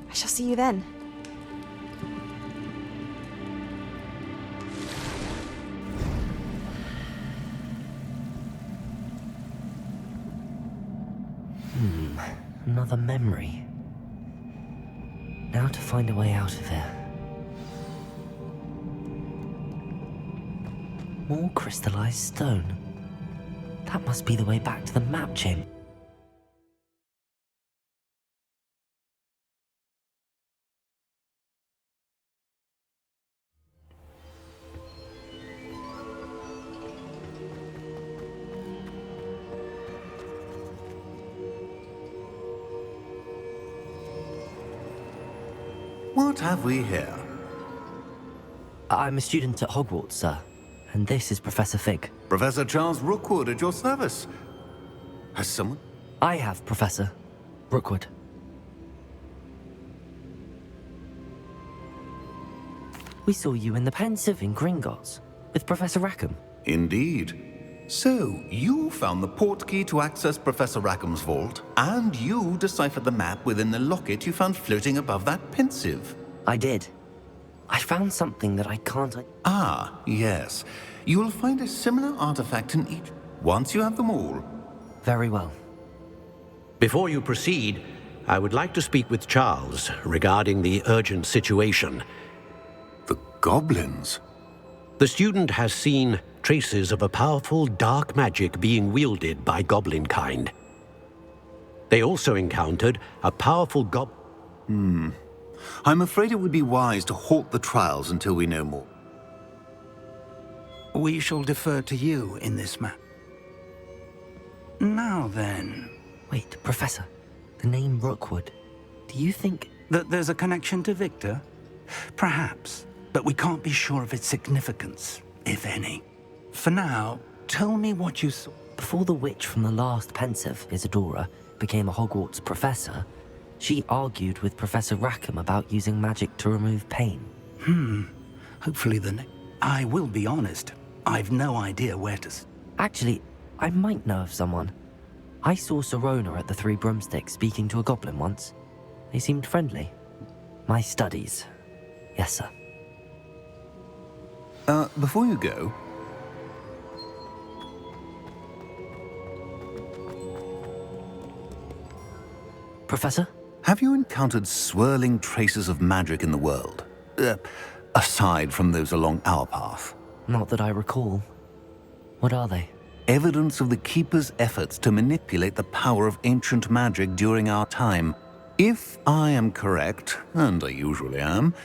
I shall see you then. Another memory. Now to find a way out of here. More crystallized stone. That must be the way back to the map chamber. What have we here? I'm a student at Hogwarts, sir. and this is Professor Fig. Professor Charles Rookwood at your service. Has someone? I have, Professor Rookwood. We saw you in the Pensive in Gringotts with Professor Rackham. Indeed. So, you found the portkey to access Professor Rackham's vault, and you deciphered the map within the locket you found floating above that Pensive. I did. I found something that I can't... Ah, yes. You will find a similar artifact in each, once you have them all. Very well. Before you proceed, I would like to speak with Charles regarding the urgent situation. The goblins? The student has seen traces of a powerful dark magic being wielded by goblin kind. They also encountered a powerful I'm afraid it would be wise to halt the trials until we know more. We shall defer to you in this matter. Now then... Wait, Professor. The name Rookwood. Do you think... that there's a connection to Victor? Perhaps, but we can't be sure of its significance, if any. For now, tell me what you saw. Before the witch from the last Pensive, Isadora, became a Hogwarts professor, she argued with Professor Rackham about using magic to remove pain. Hopefully I will be honest. I've no idea where to... Actually, I might know of someone. I saw Serona at the Three Broomsticks speaking to a goblin once. They seemed friendly. My studies. Yes, sir. Before you go... Professor? Have you encountered swirling traces of magic in the world? Aside from those along our path? Not that I recall. What are they? Evidence of the Keeper's efforts to manipulate the power of ancient magic during our time. If I am correct, and I usually am,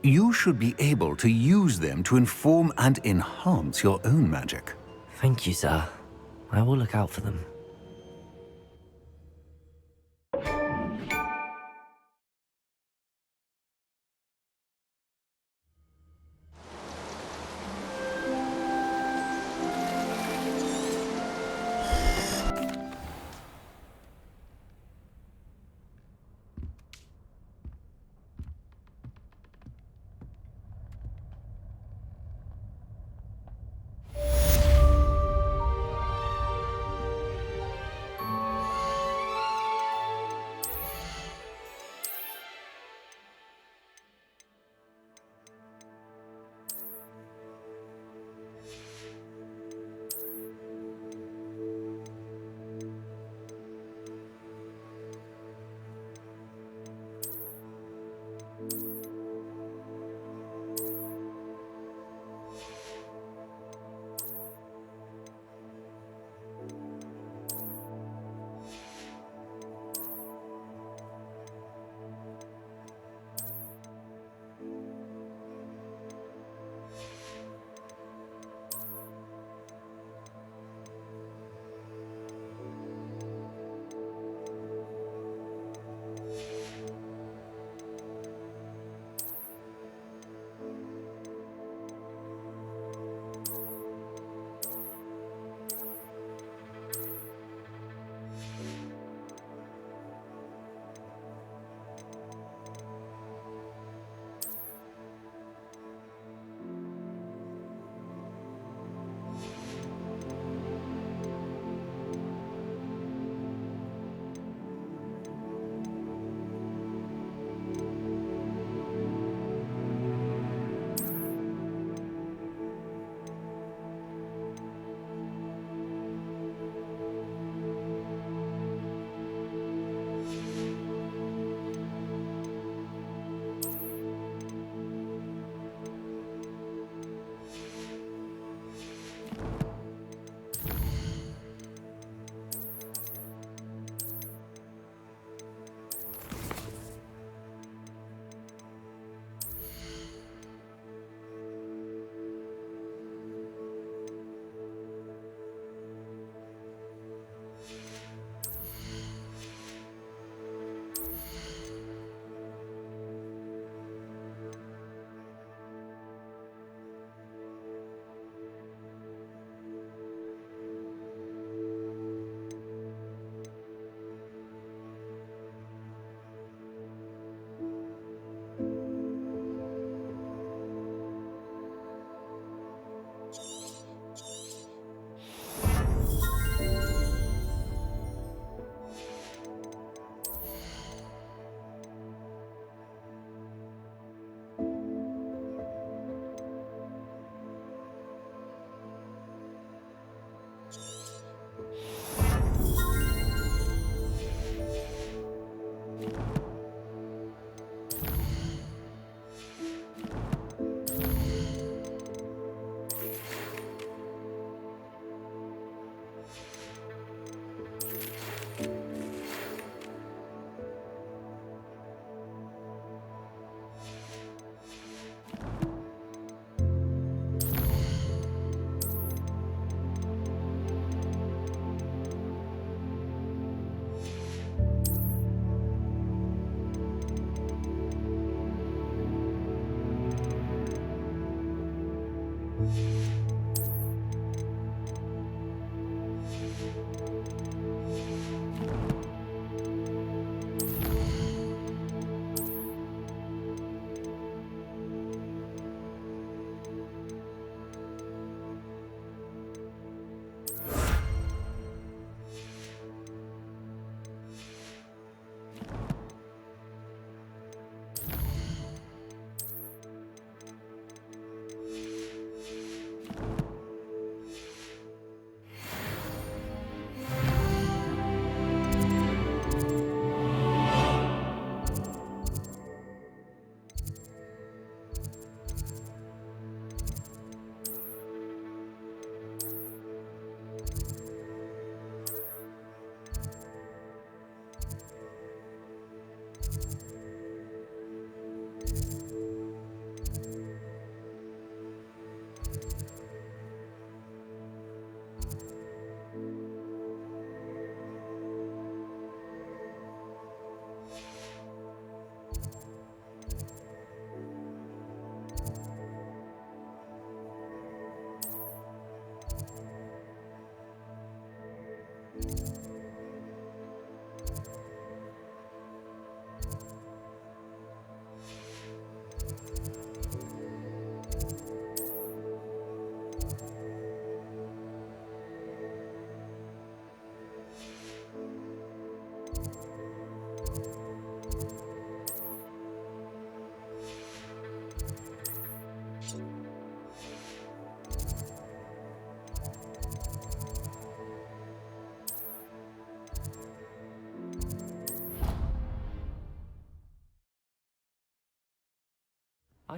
you should be able to use them to inform and enhance your own magic. Thank you, sir. I will look out for them.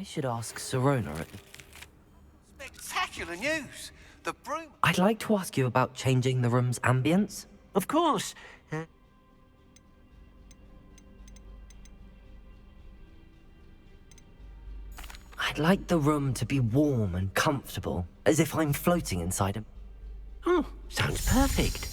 I should ask Serona at Spectacular news! The broom... I'd like to ask you about changing the room's ambience. Of course. I'd like the room to be warm and comfortable, as if I'm floating inside a... Oh, sounds perfect.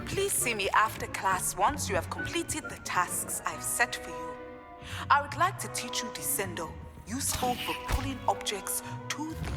Please see me after class once you have completed the tasks I've set for you. I would like to teach you Descendo, useful for pulling objects to the...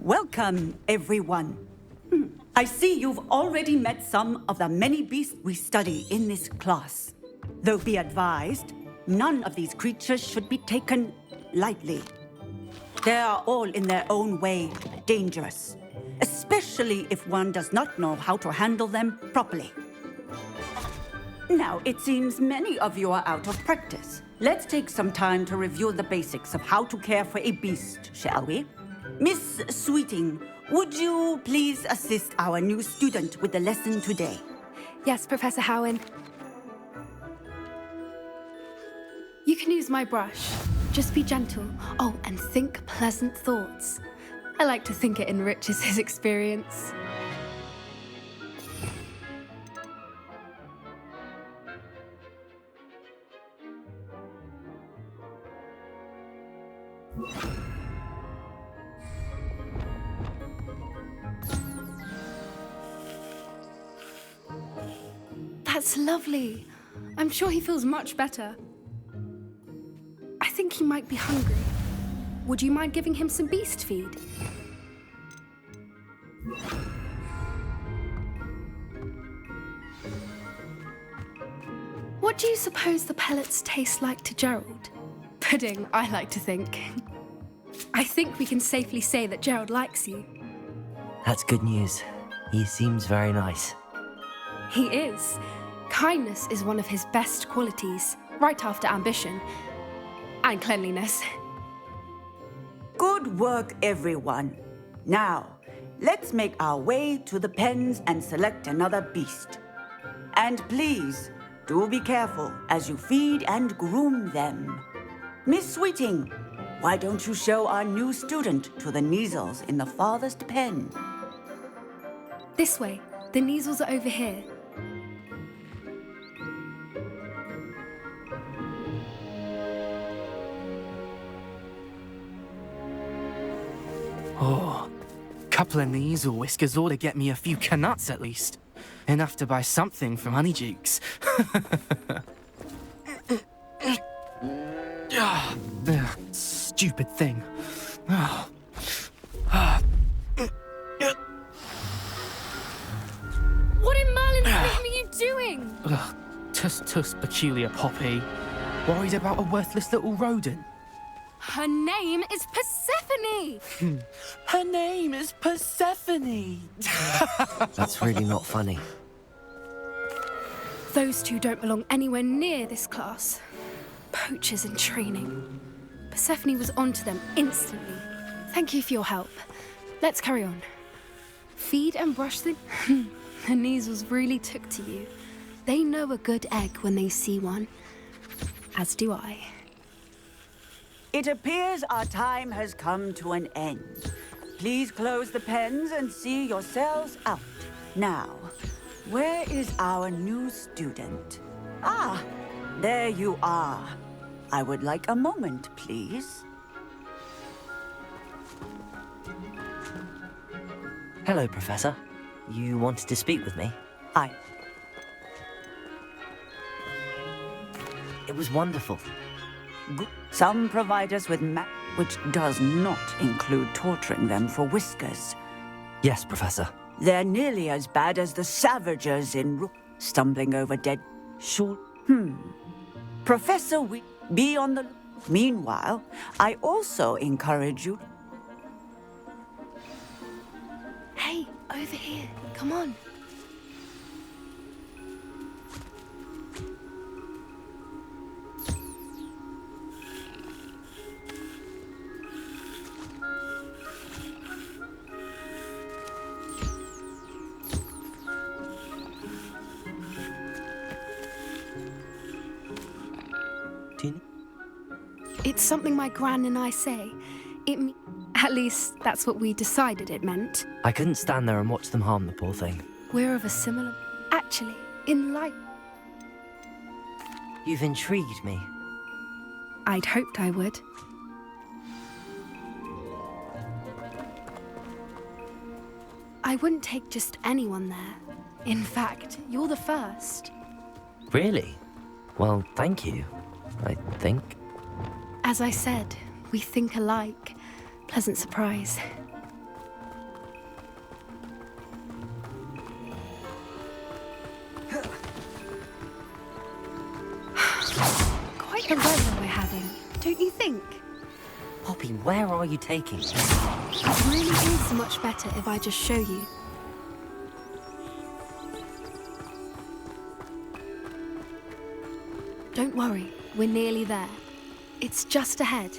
Welcome, everyone. I see you've already met some of the many beasts we study in this class. Though be advised, none of these creatures should be taken lightly. They are all in their own way dangerous, especially if one does not know how to handle them properly. Now, it seems many of you are out of practice. Let's take some time to review the basics of how to care for a beast, shall we? Miss Sweeting, would you please assist our new student with the lesson today? Yes, Professor Howen. You can use my brush. Just be gentle. Oh, and think pleasant thoughts. I like to think it enriches his experience. That's lovely. I'm sure he feels much better. I think he might be hungry. Would you mind giving him some beast feed? What do you suppose the pellets taste like to Gerald? Pudding, I like to think. I think we can safely say that Gerald likes you. That's good news. He seems very nice. He is. Kindness is one of his best qualities, right after ambition. And cleanliness. Good work, everyone. Now, let's make our way to the pens and select another beast. And please, do be careful as you feed and groom them. Miss Sweeting, why don't you show our new student to the Neasels in the farthest pen? This way. The Neasels are over here. Oh, couple of Neasel whiskers ought to get me a few canuts at least. Enough to buy something from Honeydukes. Stupid thing. What in Merlin's name are you doing? Tuss, peculiar poppy. Worried about a worthless little rodent. Her name is Persephone! Her name is Persephone! That's really not funny. Those two don't belong anywhere near this class. Poachers in training. Persephone was onto them instantly. Thank you for your help. Let's carry on. Feed and brush the... The Neasels really took to you. They know a good egg when they see one. As do I. It appears our time has come to an end. Please close the pens and see yourselves out. Now, where is our new student? Ah, there you are. I would like a moment, please. Hello, Professor. You wanted to speak with me? It was wonderful. Some provide us with which does not include torturing them for whiskers. Yes, Professor. They're nearly as bad as the savages in stumbling over dead. Sure. Professor, be on the... Meanwhile, I also encourage you... Hey, over here. Come on. It's something my gran and I say. At least, that's what we decided it meant. I couldn't stand there and watch them harm the poor thing. We're of a similar... Actually, in life... You've intrigued me. I'd hoped I would. I wouldn't take just anyone there. In fact, you're the first. Really? Well, thank you, I think. As I said, we think alike. Pleasant surprise. don't you think? Poppy, where are you taking me? It really is much better if I just show you. Don't worry, we're nearly there. It's just ahead.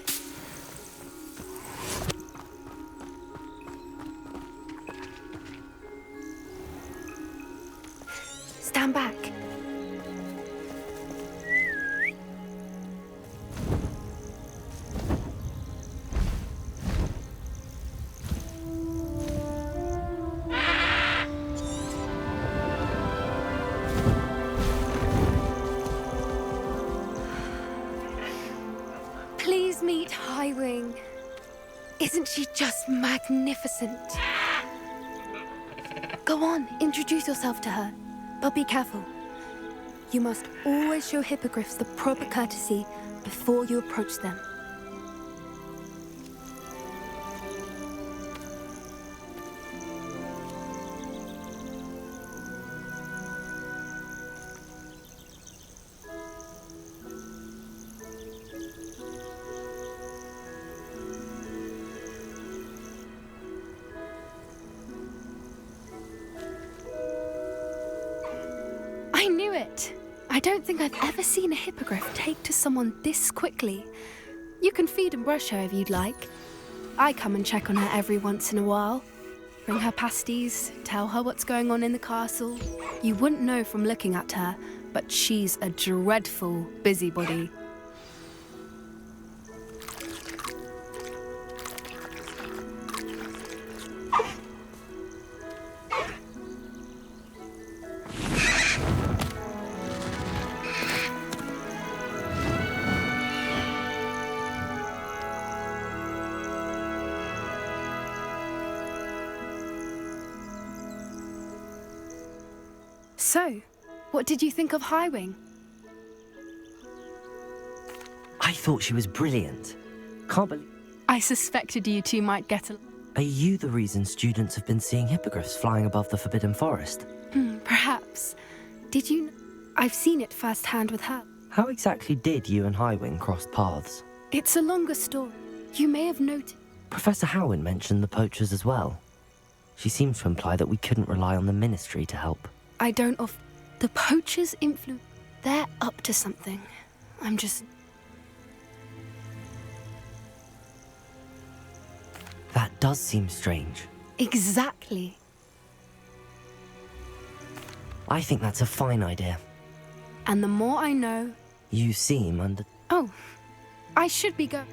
Stand back. Please meet Highwing. Isn't she just magnificent? Go on, introduce yourself to her. But be careful. You must always show hippogriffs the proper courtesy before you approach them. I knew it! I don't think I've ever seen a hippogriff take to someone this quickly. You can feed and brush her if you'd like. I come and check on her every once in a while. Bring her pasties, tell her what's going on in the castle. You wouldn't know from looking at her, but she's a dreadful busybody. So, what did you think of Highwing? I thought she was brilliant. Can't believe... I suspected you two might get a... Are you the reason students have been seeing hippogriffs flying above the Forbidden Forest? Perhaps. Did you... I've seen it firsthand with her. How exactly did you and Highwing cross paths? It's a longer story. You may have noted... Professor Howin mentioned the poachers as well. She seems to imply that we couldn't rely on the Ministry to help. I don't of... The poachers' influence... They're up to something. I'm just... That does seem strange. Exactly. I think that's a fine idea. And the more I know... You seem under... Oh, I should be going...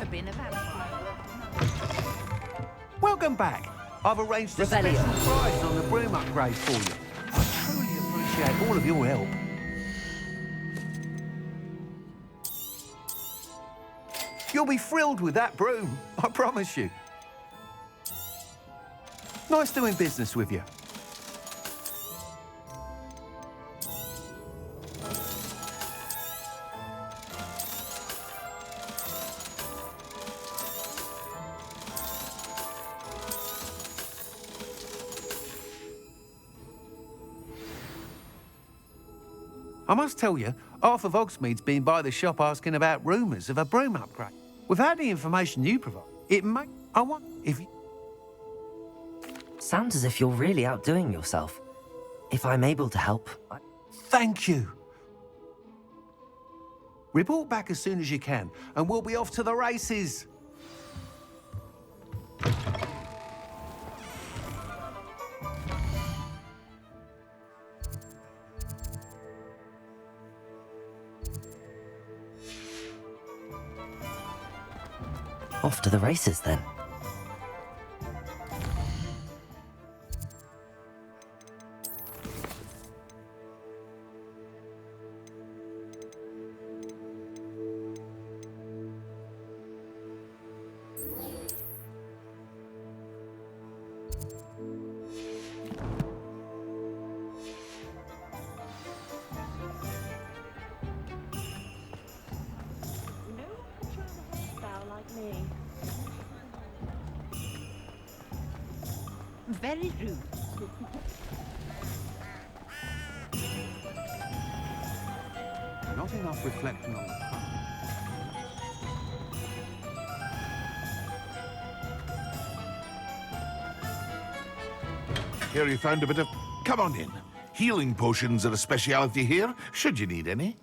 Been a vampire. Welcome back. I've arranged a Revelio. special prize on the broom upgrade for you. I truly appreciate all of your help. You'll be thrilled with that broom, I promise you. Nice doing business with you. I must tell you, half of Hogsmeade's been by the shop asking about rumours of a broom upgrade. Without the information you provide, it may... I want... if you... Sounds as if you're really outdoing yourself. If I'm able to help, Thank you. Report back as soon as you can, and we'll be off to the races. Off to the races then. Very rude. Not enough reflection on the past. Here you found a bit of... Come on in. Healing potions are a speciality here, should you need any.